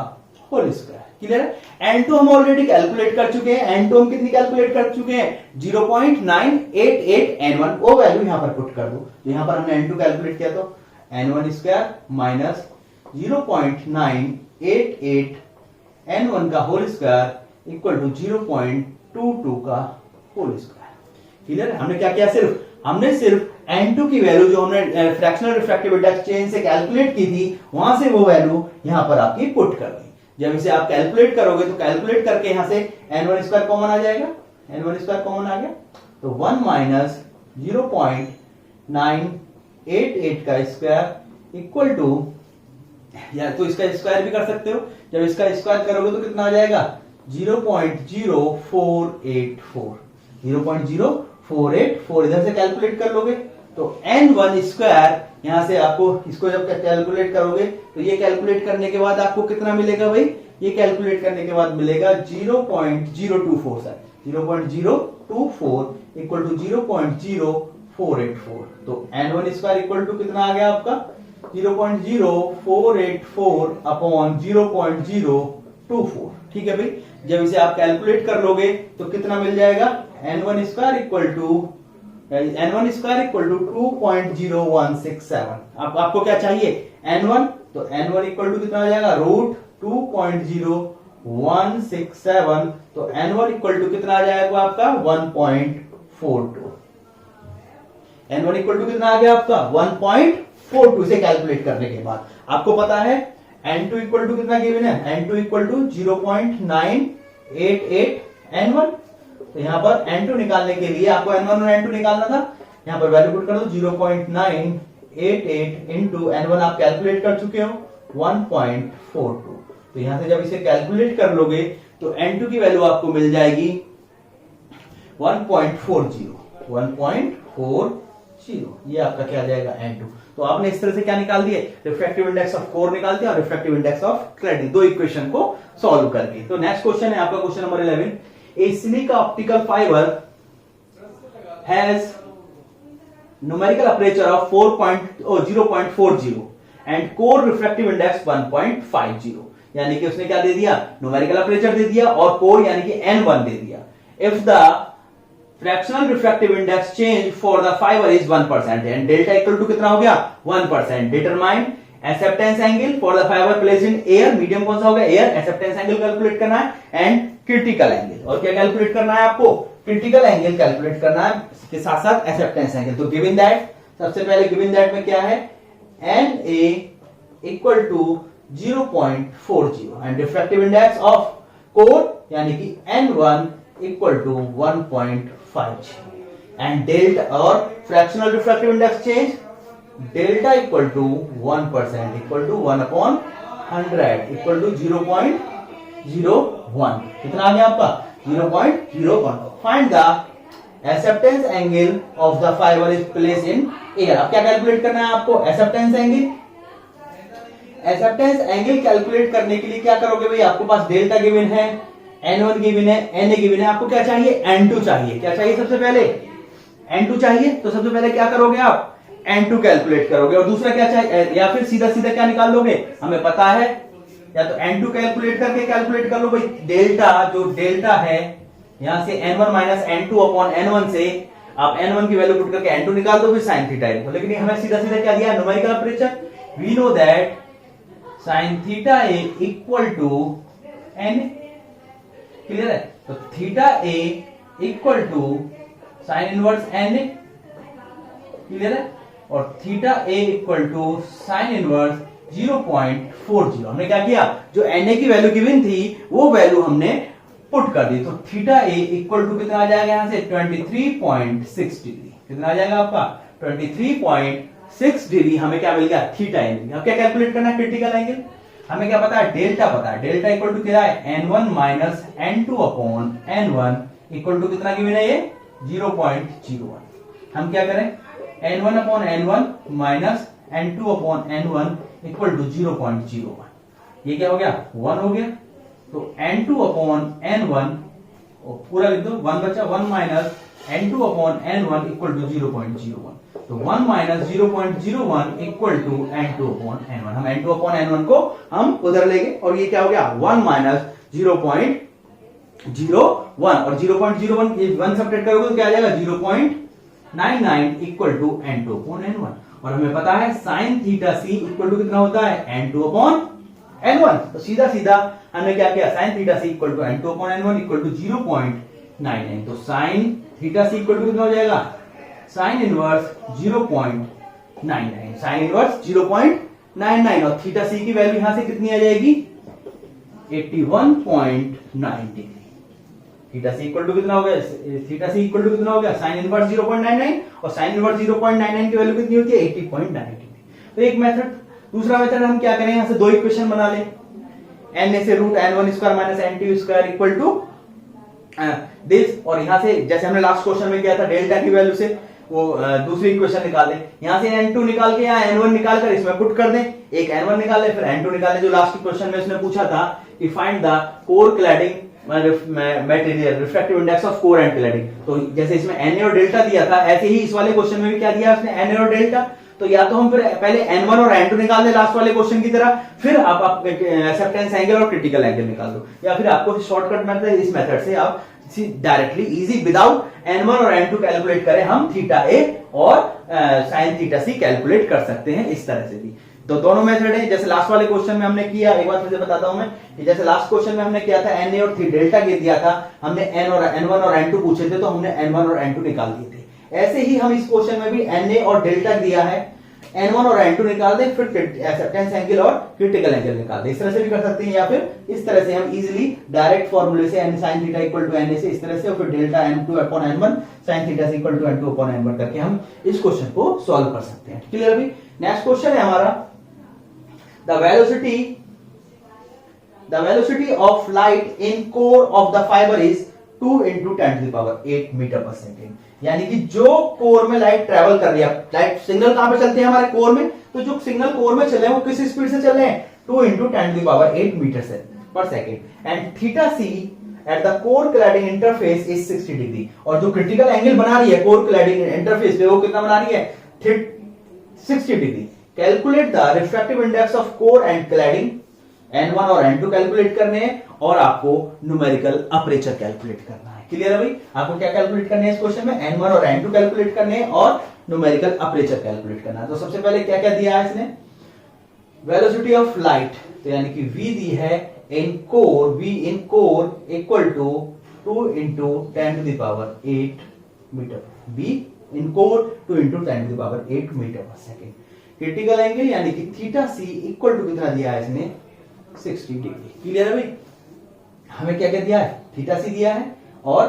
होल स्क्वायर। क्लियर है? n2 हम ऑलरेडी कैलकुलेट कर चुके हैं। n2 हम कितनी कैलकुलेट कर चुके हैं? 0.988 n1। वो वैल्यू यहां पर पुट कर दो। यहां पर हमने n2 कैलकुलेट किया तो n1 स्क्वायर माइनस 0.988 n1 का होल स्क्वायर इक्वल टू 0.22 का होल स्क्वायर। क्लियर है? हमने क्या किया? हमने सिर्फ n2 की वैल्यू जो हमने फ्रैक्शनल रिफ्रैक्टिव इंडेक्स चेंज से कैलकुलेट की थी, वहां से वो वैल्यू यहां पर आपकी पुट कर दी। जब इसे आप कैलकुलेट करोगे तो कैलकुलेट करके यहां से n1 स्क्वायर कॉमन आ जाएगा। n1 स्क्वायर कॉमन आ गया तो 1 माइनस 0.988 का स्क्वायर इक्वल टू, या तो इसका स्क्वायर भी कर सकते हो। जब इसका स्क्वायर करोगे तो कितना आ जाएगा? 0.0484। 0.0484 इधर से कैलकुलेट कर लोगे तो n1 स्क्वायर, यहां से आपको इसको जब कैलकुलेट करोगे तो ये कैलकुलेट करने के बाद आपको कितना मिलेगा भाई? ये कैलकुलेट करने के बाद मिलेगा 0.024 सर, 0.024 इक्वल टू 0.0484। तो n1 स्क्वायर इक्वल टू कितना आ गया आपका? 0.0484 अपॉन 0.024। ठीक है भाई? जब इसे आप कैलकुलेट कर लोगे तो कितना मिल जाएगा? n1 square equal to 2.0167। आपको क्या चाहिए? n1, तो n1 इक्वल टू कितना आ जाएगा? रूट 2.0167। तो n1 इक्वल टू कितना आ जाएगा आपका? 1.42। n1 इक्वल टू कितना आ गया आपका? 1.42 से कैलकुलेट करने के बाद आपको पता है n2 इक्वल टू कितना गिवन है? n2 equal to 0.988 n1। तो यहां पर n2 निकालने के लिए आपको n1 और n2 निकालना था। यहां पर वैल्यू पुट कर दो 0.988 इंटू n1 आप कैलकुलेट कर चुके हो 1.42। तो यहां से जब इसे कैलकुलेट कर लोगे तो n2 की वैल्यू आपको मिल जाएगी 1.40। ये आपका क्या आ जाएगा? n2। तो आपने इस तरह से क्या निकाल दिए? रिफ्रैक्टिव इंडेक्स ऑफ कोर निकाल दिया और रिफ्रैक्टिव इंडेक्स ऑफ क्लैडिंग, दो इक्वेशन को सॉल्व करके। तो नेक्स्ट क्वेश्चन है आपका question number 11। A silica optical fiber has numerical aperture of 0.40 and core refractive index 1.50। यानी कि उसने क्या दे दिया? न्यूमेरिकल अपर्चर दे दिया और कोर यानी कि n1 दे दिया। If the fractional refractive index change for the fiber is 1% and delta equal to कितना हो गया? 1%। Determine acceptance angle for the fiber placed in air। Medium कौन सा हो गया? एयर। acceptance angle कैलकुलेट करना है एंड क्रिटिकल एंगल। और क्या कैलकुलेट करना है आपको? क्रिटिकल एंगल कैलकुलेट करना है, इसके साथ साथ एक्सेप्टेंस एंगल। तो गिवन दैट, सबसे पहले गिवन दैट में क्या है? NA equal to 0.40 and refractive index of core यानी कि N1 equal to 1.5 and delta और fractional refractive index change delta equal to 1% equal to 1/100 equal to 0.01। कितना आ गया आपका? 0.01। Find the acceptance angle of the fibre is place in air. अब क्या calculate करना है आपको? Acceptance angle. Acceptance angle calculate करने के लिए क्या करोगे भाई? आपके पास डेल्टा गिवन है, n1 गिवन है, na गिवन है। आपको क्या चाहिए? n2 चाहिए। क्या चाहिए? सबसे पहले n2 चाहिए। तो सबसे पहले क्या करोगे आप? n2 कैलकुलेट करोगे। और दूसरा क्या चाहिए? या फिर सीधा सीधा क्या निकाल लोगे? हमें पता है, या तो n2 कैलकुलेट करके कैलकुलेट कर लो भाई। डेल्टा, जो डेल्टा है यहां से n1 minus n2 upon n1 से आप n1 की वैल्यू पुट करके n2 निकाल दो, फिर sin थीटा है। लेकिन हमें सीधा सीधा क्या दिया? Numerical aperture. We know that sin theta a equal to n। Clear है? तो theta a equal to sine inverse n। Clear है? और theta a equal to sine inverse 0.40। हमने क्या किया? जो na की वैल्यू गिवन थी वो वैल्यू हमने पुट कर दी। तो थीटा a इक्वल टू कितना आ जाएगा? यहां से 23.6 डिग्री। कितना आ जाएगा आपका? 23.6 डिग्री। हमें क्या मिल गया? Theta angle. अब क्या कैलकुलेट करना है? Critical angle. हमें क्या पता है? डेल्टा पता है। डेल्टा इक्वल टू क्या है? n1 minus n2 upon n1 equal to कितना गिवन है? ये 0.01। हम क्या करें? n1 upon n1 minus n2 upon n1 equal to 0.01। ये क्या हो गया? 1 हो गया। तो n2 अपॉन n1 पूरा लिख दो, 1 बचा, 1 minus n2 upon n1 equal to 0.01। तो 1 minus 0.01 equal to n2 upon n1। हम n2 अपॉन n1 को हम उधर लेंगे और ये क्या हो गया 1 माइनस 0.01 और 0.01 ये 1 सब्ट्रैक्ट करोगे तो क्या आ जाएगा 0.99 equal to n2 upon n1। और हमें पता है sine theta C equal to कितना होता है n2 अपॉन n1। तो सीधा सीधा हमने क्या किया sine theta C equal to n2 upon n1 equal to 0.99। तो sine theta C equal to कितना हो जाएगा साइन इनवर्स 0.99, साइन इनवर्स 0.99 और थीटा सी की वैल्यू यहां से कितनी आ जाएगी 81.9 degree. Theta C equal to कितना हो गया, थीटा सी इक्वल टू कितना हो गया साइन इनवर्स 0.99 और साइन इनवर्स 0.99 की वैल्यू कितनी होती है 80.9 डिग्री। तो एक मेथड, दूसरा मेथड हम क्या करें, यहां से दो इक्वेशन बना लें, n से root n1 square minus n2 square equal to this, और यहां से जैसे हमने लास्ट क्वेश्चन में किया था डेल्टा की वैल्यू से वो दूसरी इक्वेशन निकाल दें, यहां से n2 निकाल के यहाँ n1 निकाल कर इसमें पुट कर दें, एक n1 निकाल लें फिर n2 निकाल लें। जो लास्ट क्वेश्चन में उसने पूछा था कि find the core cladding material refractive index of core and cladding, तो जैसे इसमें Na और डेल्टा दिया था ऐसे ही इस वाले क्वेश्चन में भी क्या दिया उसने Na और डेल्टा। तो या तो हम फिर पहले n1 और n2 निकाल दें लास्ट वाले क्वेश्चन की तरह, फिर आप एक्सेप्टेंस एंगल और क्रिटिकल एंगल निकाल दो, या फिर आपको शॉर्टकट मेथड इस मेथड से आप डायरेक्टली इजी विदाउट n1 और n2 कैलकुलेट करें हम थीटा ए और साइन थीटा सी कैलकुलेट कर सकते हैं इस तरह से भी। तो दोनों मेथड है, जैसे लास्ट वाले क्वेश्चन में हमने किया, एक बार फिर से बताता हूं मैं कि जैसे लास्ट क्वेश्चन में हमने किया था Na और डेल्टा के दिया था, हमने n1 और n2 पूछे थे तो हमने n1 और n2 निकाल दिए थे। ऐसे ही हम इस क्वेश्चन में भी Na और डेल्टा दिया है, n1 और n2 निकाल दे, फिर एक्सेप्टेंस एंगल और क्रिटिकल एंगल निकाल दे, इस तरह से भी कर सकते हैं, या फिर इस तरह से हम इजीली डायरेक्ट फॉर्मूले से n sin theta equal to Na से इस तरह से, और फिर delta n2 upon n1 sin theta से equal to n2 upon n1 करके हम इस क्वेश्चन को सॉल्व कर सकते हैं। क्लियर अभी? नेक्स्ट क्वेश्चन है हमारा the velocity of light in core of the fiber is 2 into 10 to the power 8 metre पर सेकेंड। यानी कि जो कोर में लाइट ट्रेवल कर रही है, लाइट सिग्नल कहां पे चलते हैं हमारे कोर में, तो जो सिग्नल कोर में चल रहे हैं वो किस स्पीड से चल रहे हैं 2 into 10 to the power 8 metre पर second. And theta C at the core cladding interface is 60 degree, और जो क्रिटिकल एंगल बना रही है कोर क्लैडिंग इंटरफेस पे वो कितना बना रही है 60 degree. Calculate the refractive index of core and cladding, n1 और n2 कैलकुलेट करने हैं और आपको न्यूमेरिकल अपर्चर कैलकुलेट करना है। क्लियर है भाई? आपको क्या कैलकुलेट करने हैं इस क्वेश्चन में, n1 और n2 कैलकुलेट करने हैं और न्यूमेरिकल अपर्चर कैलकुलेट करना है। तो सबसे पहले क्या क्या दिया है इसने, वेलोसिटी ऑफ लाइट, तो यानी कि v दी है in core, v in core equal to 2 into 10 to the power 8 metre, v in core 2 into 10 to the power 8 metre पर सेकेंड। क्रिटिकल एंगल यानी कि थीटा सी इक्वल टू कितना दिया है इसने 60 डिग्री। क्लियर है भाई? हमें क्या क्या दिया है, थीटा सी दिया है और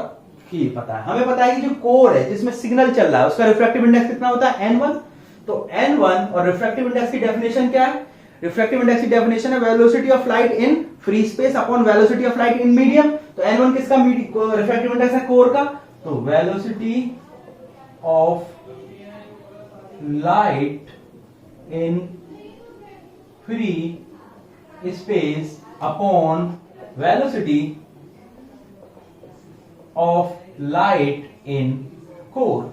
की पता है, हमें पता है कि जो कोर है जिसमें सिग्नल चल रहा है उसका रिफ्रैक्टिव इंडेक्स कितना होता है n1। तो n1 और रिफ्रैक्टिव इंडेक्स की डेफिनेशन क्या है, रिफ्रैक्टिव इंडेक्स की डेफिनेशन है velocity of light in free space upon velocity of light in medium. तो n1 किसका रिफ्रैक्टिव इंडेक्स है कोर का, तो velocity of light in free space upon velocity of light in core।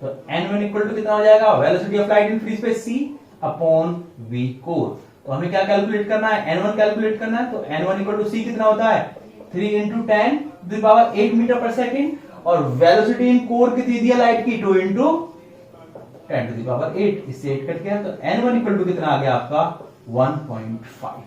तो n1 equal to कितना हो जाएगा, velocity of light in free space c upon v core. तो हमें क्या कैलकुलेट करना है, n1 कैलकुलेट करना है। तो n1 इक्वल टू c कितना होता है 3 into 10 to the power 8 metre पर सेकेंड, और वेलोसिटी इन कोर कितनी दी है लाइट की 2 into 10 to the power 8, इससे 8 कट गया। तो n1 इक्वल टू कितना आ गया आपका 1.5।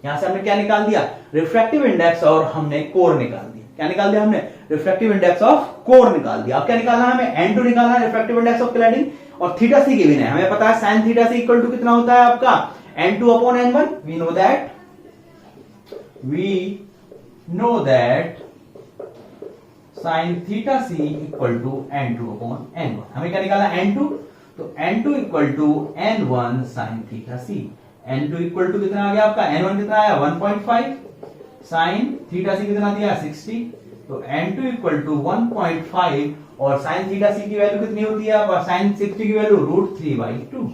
यहां से हमने क्या निकाल दिया, रिफ्रैक्टिव इंडेक्स, और हमने कोर निकाल दिया। क्या निकाल दिया हमने, रिफ्रैक्टिव इंडेक्स ऑफ कोर निकाल दिया। अब क्या निकालना है हमें, n2 निकालना है रिफ्रैक्टिव इंडेक्स ऑफ क्लैडिंग, और थीटा सी की भी नहीं, हमें पता है sine theta C equal to कितना होता है आपका n2 upon n1। We know that sine theta C equal to n2 upon n1। हमें क्या निकालना है n2, तो n2 equal to n1 sine theta C. n2 equal to कितना आ गया आपका, n1 कितना आया 1.5, साइन थीटा सी कितना दिया 60। तो n2 इक्वल टू 1.5 और साइन थीटा सी की वैल्यू कितनी होती है, साइन 60 की वैल्यू √3/2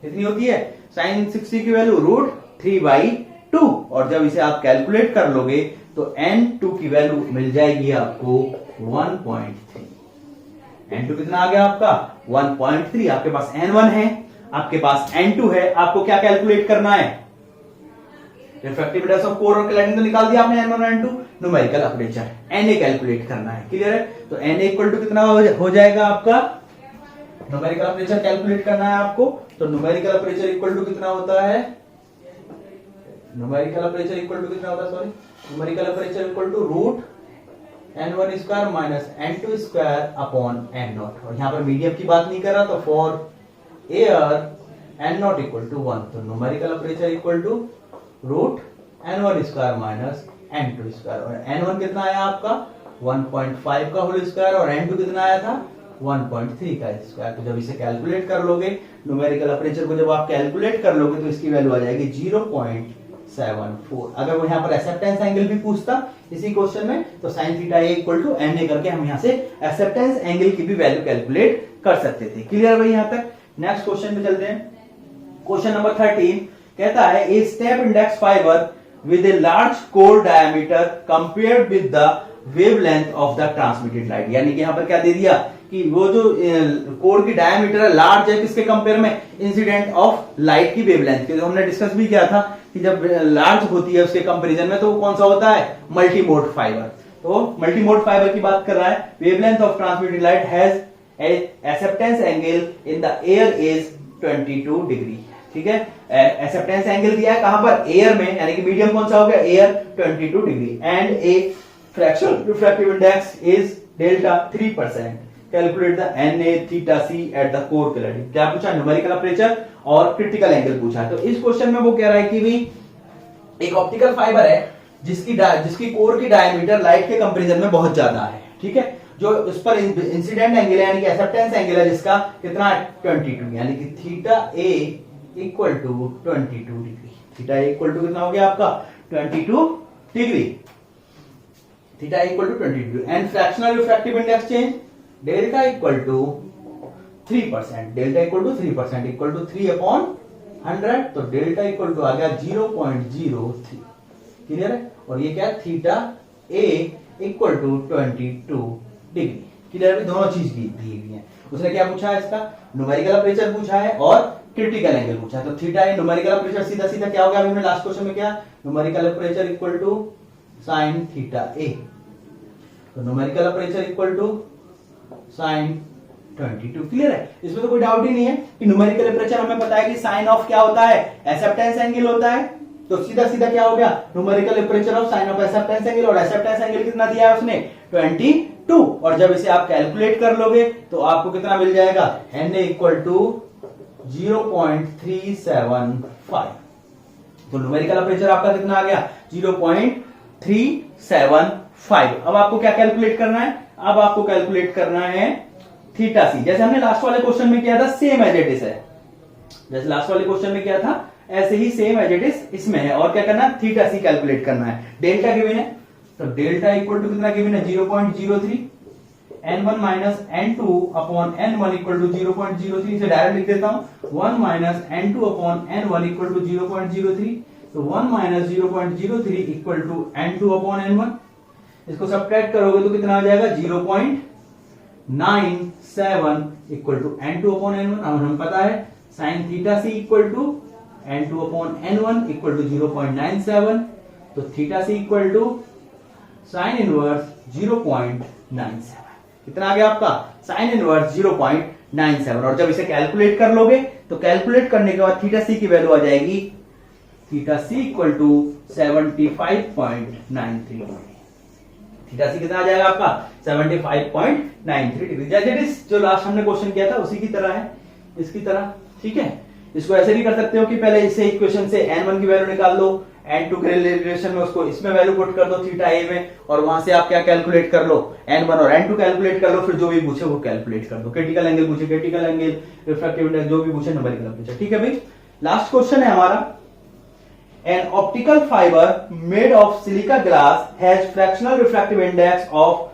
कितनी होती है, साइन 60 की वैल्यू √3/2। और जब इसे आप कैलकुलेट कर लोगे तो तो N2 की वैल्यू मिल जाएगी आपको 1.3। N2 कितना आ गया आपका 1.3। आपके पास N1 है, आपके पास N2 है, आपको क्या कैलकुलेट करना है? रिफ्रैक्टिव इंडेक्स ऑफ कोर और क्लैडिंग तो निकाल दिया आपने N1 और N2, numerical aperture Na calculate करना है। क्लियर है? तो Na इक्वल टू कितना हो जाएगा आपका? न्यूमेरिकल अपर्चर कैलकुलेट करना है आपको, तो न्यूमेरिकल अपर्चर इक्वल टू कितना होता है? न्यूमेरिकल अपर्चर इक्वल टू कितना होता है? Sorry, numerical aperture equal to root N1 square minus N2 square upon N0। और यहां पर मीडियम की बात नहीं कर रहा, तो for air N0 equal to 1, तो numerical aperture equal to root N1 square minus N2 square. और N1 कितना आया आपका 1.5 का होल स्क्वायर, और N2 कितना आया था 1.3 का स्क्वायर। तो जब इसे कैलकुलेट कर लोगे, न्यूमेरिकल अपर्चर को जब आप कैलकुलेट कर लोगे, तो इसकी वैल्यू आ जाएगी 0.74। अगर वो यहाँ पर एक्सेप्टेंस एंगल भी पूछता इसी क्वेश्चन में, तो sin theta a equal to Na करके हम यहाँ से एक्सेप्टेंस एंगल की भी वैल्यू कैलकुलेट कर सकते थे। क्लियर भाई यहाँ तक? नेक्स्ट क्वेश्चन पे चलते हैं। क्वेश्चन नंबर 13 कहता है ए step index fibre with a large core diameter compared with the wavelength of the transmitted light. यानी कि यहां पर क्या दे दिया कि वो जो कोर की डायमीटर लार्ज है, किसके कंपेयर में? इंसिडेंट ऑफ लाइट की वेवलेंथ के। जो हमने डिस्कस भी किया था कि जब लार्ज होती है उसके कंपैरिजन में, तो वो कौन सा होता है? Multimode fibre. तो मल्टीमोड फाइबर की बात कर रहा है। Wavelength of transmitted light has a acceptance angle in the air is 22 degree. ठीक है, एक्सेप्टेंस एंगल दिया है कहां पर? एयर में, यानी कि मीडियम कौन सा हो गया? Air, 22 degree. And a fractional refractive index is delta 3%। Calculate the Na theta C at the core cladding. क्या पूछा? न्यूमेरिकल अपर्चर और क्रिटिकल एंगल पूछा। तो इस क्वेश्चन में वो कह रहा है कि भी एक ऑप्टिकल फाइबर है जिसकी कोर की डायमीटर लाइट के कंपैरिजन में बहुत ज्यादा है। ठीक है, जो उस पर इंसिडेंट एंगल है यानी कि एक्सेप्टेंस एंगल है जिसका कितना है? 22, यानी कि theta A equal to 22 degree. Theta A equal to कितना हो गया आपका? 22 degree. Theta equal to 22 degree. And fractional refractive index change delta equal to 3%। Delta equal to 3% equal to 3 upon 100, तो डेल्टा इक्वल टू आ गया 0.03। Clear है? और ये क्या है? Theta A equal to 22 degree. Clear है? दोनों चीज दी हुई है। उसने क्या पूछा है? इसका न्यूमेरिकल अपर्चर पूछा है और क्रिटिकल एंगल पूछा है। तो थीटा ए न्यूमेरिकल अपर्चर सीधा सीधा क्या हो गया? हमने लास्ट क्वेश्चन में क्या? Numerical aperture equal to sine theta A. तो numerical aperture equal to sine 22। Clear है? इसमें तो कोई डाउट ही नहीं है कि न्यूमेरिकल अपर्चर हमें पता है कि साइन ऑफ क्या होता है? एक्सेप्टेंस एंगल होता है। तो सीधा सीधा क्या हो गया? Numerical aperture of sine of acceptance angle. और एक्सेप्टेंस एंगल कितना दिया है उसने? 22। और जब इसे आप कैलकुलेट कर लोगे तो आपको कितना मिल जाएगा? Na equal to 0.375। तो न्यूमेरिकल अपर्चर आपका कितना आ गया? 0.375। अब आपको क्या कैलकुलेट करना है? अब आपको कैलकुलेट करना है थीटा सी। जैसे हमने लास्ट वाले क्वेश्चन में किया था, सेम एज इट इज है। जैसे लास्ट वाले क्वेश्चन में किया था, ऐसे ही सेम एज इट इज इसमें है। और क्या करना है? थीटा सी कैलकुलेट करना है। डेल्टा गिवन है, तो डेल्टा इक्वल टू कितना गिवन है? 0.03। n1 minus n2 upon n1 equal to 0.03। इसे डायरेक्ट लिख देता हूं, 1 minus n2 upon n1 equal to 0.03। तो 1 minus 0.03 equal to n2 upon n1। इसको सब्ट्रैक्ट करोगे तो कितना आ जाएगा? 0.97 equal to n2 upon n1। और हमें पता है sine theta C equal to n2 upon n1 equal to 0.97। तो theta C equal to sine inverse 0.97। कितना आ गया आपका? Sine inverse 0.97। और जब इसे कैलकुलेट कर लोगे तो कैलकुलेट करने के बाद थीटा सी की वैल्यू आ जाएगी, theta C equal to 75.93। Theta C कितना आ जाएगा आपका? 75.93 डिग्री। जैसे जो लास्ट हमने क्वेश्चन किया था उसी की तरह है, इसकी तरह। ठीक है, इसको ऐसे भी कर सकते हो कि पहले इसे इक्वेशन से n1 की वैल्यू निकाल लो, n2 के रिलेशन में उसको इसमें वैल्यू पुट कर दो थीटा ए में, और वहां से आप क्या कैलकुलेट कर लो? n1 और n2 कैलकुलेट कर लो, फिर जो भी पूछे वो कैलकुलेट कर दो। क्रिटिकल एंगल पूछे क्रिटिकल एंगल, रिफ्रैक्टिव इंडेक्स जो भी पूछे न्यूमेरिकल पूछे। ठीक है भाई, लास्ट क्वेश्चन है हमारा। An optical fiber made of silica glass has fractional refractive index of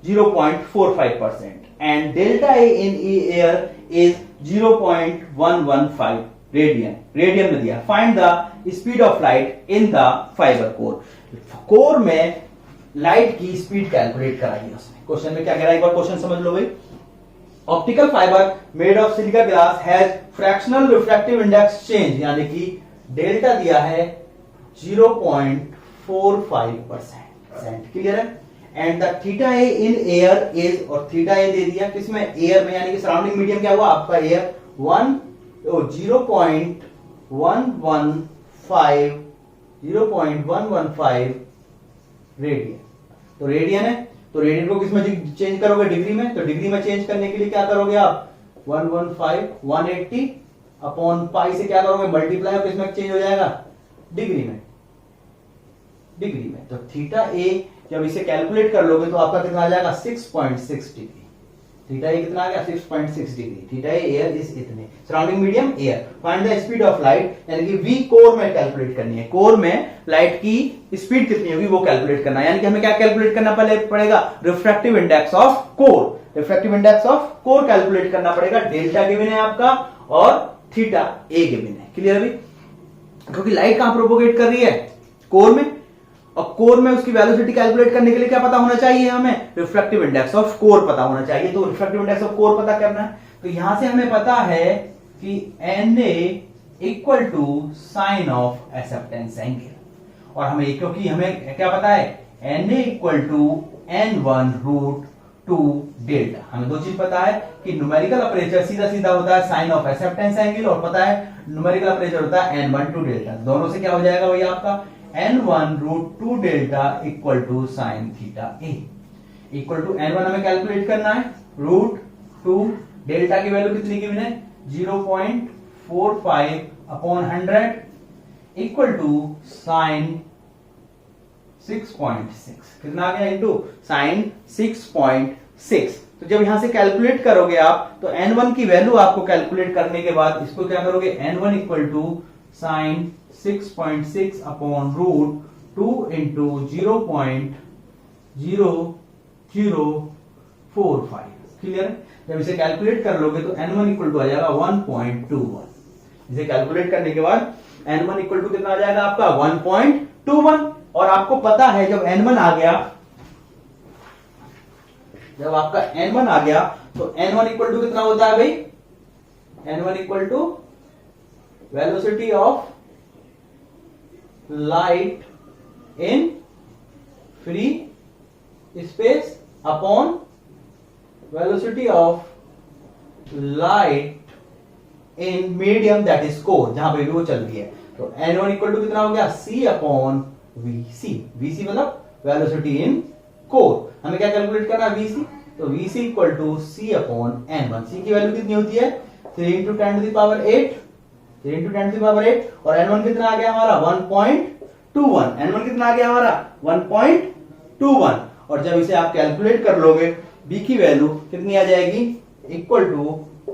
0.45% and delta A in air is 0.115 radian. Radian में दिया। Find the speed of light in the fibre core. Core में light की speed calculate कराई है उसने। Question में क्या कह रहा है, एक बार क्वेश्चन समझ लो भाई। Optical fibre made of silica glass has fractional refractive index change, यानी कि डेल्टा दिया है 0.45%। क्लियर है। And the theta A in air is, और थीटा ए दे दिया किसमें, एयर में, यानी कि सराउंडिंग मीडियम क्या हुआ आपका एयर, 0.115 रेडियन। तो रेडियन है, तो रेडियन को किसमें चेंज करोगे, डिग्री में। तो डिग्री में चेंज करने के लिए क्या करोगे आप, 180 अपॉन पाई से क्या करोगे, मल्टीप्लाई, और किसमें चेंज हो जाएगा, डिग्री में। डिग्री में तो थीटा ए जब इसे कैलकुलेट कर लोगे तो आपका कितना आ जाएगा, 6.6 डिग्री। थीटा ए कितना आ गया, 6.6 degree. Theta A air is इतने, surrounding medium air. Find the speed of light, यानी कि वी कोर में कैलकुलेट करनी है। कोर में लाइट की स्पीड कितनी होगी वो कैलकुलेट करना है, यानी कि हमें क्या कैलकुलेट करना पड़ेगा, refractive index of core. Refractive index of core calculate करना पड़ेगा। डेल्टा गिवन है आपका और थीटा ए गिवन है। क्लियर अभी, क्योंकि लाइट कहां प्रोपोगेट कर रही है, कोर में, और कोर में उसकी वेलोसिटी कैलकुलेट करने के लिए क्या पता होना चाहिए हमें, रिफ्रैक्टिव इंडेक्स ऑफ कोर पता होना चाहिए। तो रिफ्रैक्टिव इंडेक्स ऑफ कोर पता करना है, तो यहां से हमें पता है कि Na equal to sine of acceptance angle, और हमें क्योंकि हमें क्या पता है, Na equal to n1√2 delta. हमें दो चीज पता है कि न्यूमेरिकल अपर्चर सीधा सीधा होता है साइन ऑफ एक्सेप्टेंस एंगल, और पता है न्यूमेरिकल अपर्चर होता है n1/2 डेल्टा। दोनों से क्या हो जाएगा भैया आपका, n1√2 delta equal to sine theta A. Equal to n1 हमें कैलकुलेट करना है, √2 डेल्टा की वैल्यू कितनी गिवन है, 0.45 अपॉन 100 इक्वल टू साइन 6.6। कितना आ गया, इंटू साइन 6.6। तो जब यहां से कैलकुलेट करोगे आप, तो n1 की वैल्यू आपको कैलकुलेट करने के बाद इसको क्या करोगे, n1 equal to sine 6.6 upon √2 into 0.0045। Clear है। जब इसे कैलकुलेट कर लोगे तो n1 इक्वल टू आ जाएगा 1.21। इसे कैलकुलेट करने के बाद n1 इक्वल टू कितना आ जाएगा आपका, 1.21। और आपको पता है जब n1 आ गया, जब आपका n1 आ गया तो n1 इक्वल टू कितना होता है भाई, n1 equal to velocity of light in free space upon velocity of light in medium that is core, जहां पे भी वो चल रही है। तो n1 इक्वल टू कितना हो गया, c अपॉन vc। vc मतलब वेलोसिटी इन कोर। हमें क्या कैलकुलेट करना है, vc। तो vc equal to c upon n1। c की वैल्यू कितनी होती है, 3 into 10 to the power 8, 3 into 10 to the power 8। और n1 कितना आ गया हमारा, 1.21। n1 कितना आ गया हमारा, 1.21। और जब इसे आप कैलकुलेट कर लोगे, b की वैल्यू कितनी आ जाएगी, equal to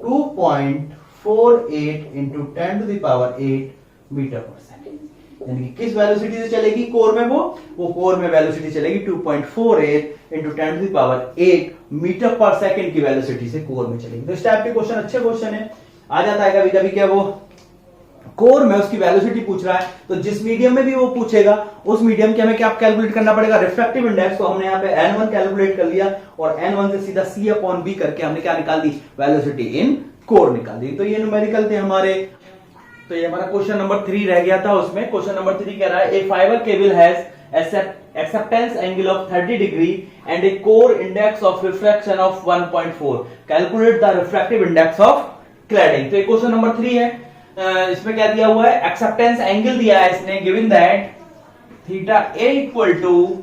2.48 into 10 to the power 8 metre पर सेकेंड। यानी कि किस वेलोसिटी से चलेगी कोर में, वो कोर में वेलोसिटी चलेगी 2.48 into 10 to the power 8 metre पर सेकेंड की वेलोसिटी से कोर में चलेगी। तो इस टाइप के क्वेश्चन अच्छे क्वेश्चन है, आ जाता है कभी कभी क्या वो कोर में उसकी वेलोसिटी पूछ रहा है, तो जिस मीडियम में भी वो पूछेगा उस मीडियम के हमें क्या कैलकुलेट करना पड़ेगा, रिफ्रैक्टिव इंडेक्स। तो हमने यहाँ पे n1 कैलकुलेट कर लिया, और n1 से सीधा c अपॉन b करके हमने क्या निकाल दी, वेलोसिटी इन कोर निकाल दी। तो ये न्यूमेरिकल थे हमारे। तो ये हमारा क्वेश्चन नंबर 3 रह गया था। उसमें क्वेश्चन नंबर 3 कह रहा है, a fibre cable has acceptance angle of 30 degree and a core index of refraction of 1.4. Calculate the refractive index of cladding. तो ये क्वेश्चन नंबर 3 है। इसमें क्या दिया हुआ है, एक्सेप्टेंस एंगल दिया है इसने, given that theta A equal to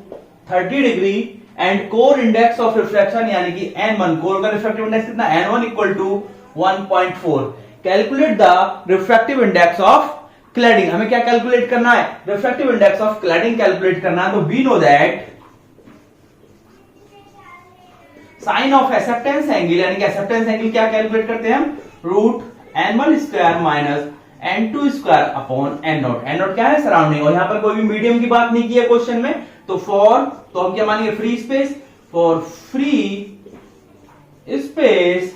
30 degree and core index of refraction यानी कि n1, कोर का रिफ्रैक्टिव इंडेक्स कितना, n1 equal to 1.4। Calculate the refractive index of cladding. हमें क्या कैलकुलेट करना है, refractive index of cladding calculate करना है। तो we know that sine of acceptance angle, यानी कि एक्सेप्टेंस एंगल क्या कैलकुलेट करते हैं हम, root n1 square minus n2 square upon n0। n0 क्या है, सराउंडिंग, और यहां पर कोई भी मीडियम की बात नहीं की है क्वेश्चन में। तो फॉर, तो हम क्या मानेंगे, free space, for free space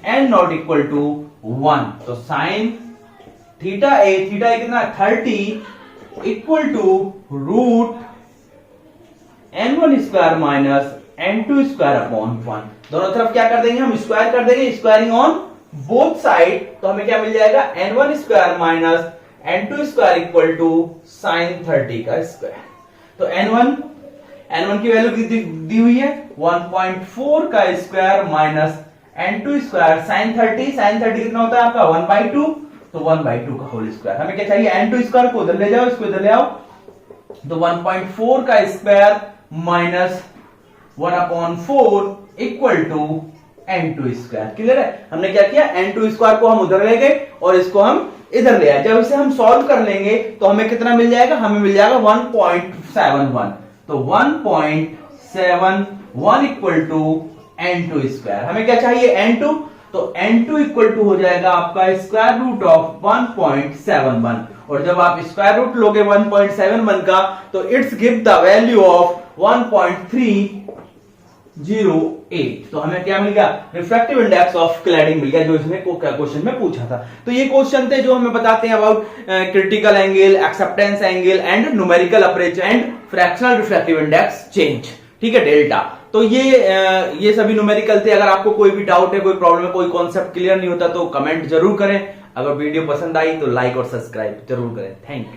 n0 equal to 1। तो साइन थीटा ए कितना 30 equal to root n1 square minus n2 square upon 1। दोनों तरफ क्या कर देंगे हम, स्क्वायर कर देंगे, स्क्वायरिंग ऑन बोथ साइड, तो हमें क्या मिल जाएगा, n1 square minus n2 square equal to sin 30 का स्क्वायर। तो n1 की वैल्यू दी हुई है 1.4 का square minus n2 square sin 30 कितना होता है आपका 1/2, तो 1/2 का होल स्क्वायर। हमें क्या चाहिए, n2 स्क्वायर को उधर ले जाओ, इसको इधर ले आओ, तो 1.4 का square minus 1/4 equal to n2 square. Clear है, हमने क्या किया, n2 स्क्वायर को हम उधर ले गए और इसको हम इधर ले आए। जब इसे हम सॉल्व कर लेंगे तो हमें कितना मिल जाएगा, हमें मिल जाएगा 1.71, तो 1.71 इक्वल टू n2 स्क्वायर। हमें क्या चाहिए, n2, तो n2 इक्वल टू हो जाएगा आपका स्क्वायर रूट ऑफ 1.71, और जब आप स्क्वायर रूट लोगे 1.71 का तो it's give the value of 1.308। तो हमें क्या मिल गया, रिफ्रैक्टिव इंडेक्स ऑफ क्लैडिंग मिल गया, जो इसमें क्वेश्चन में पूछा था। तो ये क्वेश्चन थे जो हमें बताते हैं about critical angle, acceptance angle and numerical aperture and fractional refractive index change, ठीक है, डेल्टा। तो ये सभी न्यूमेरिकल थे। अगर आपको कोई भी डाउट है, कोई प्रॉब्लम है, कोई कॉन्सेप्ट क्लियर नहीं होता तो कमेंट जरूर करें। अगर वीडियो पसंद आई तो लाइक और सब्सक्राइब जरूर करें। Thank you.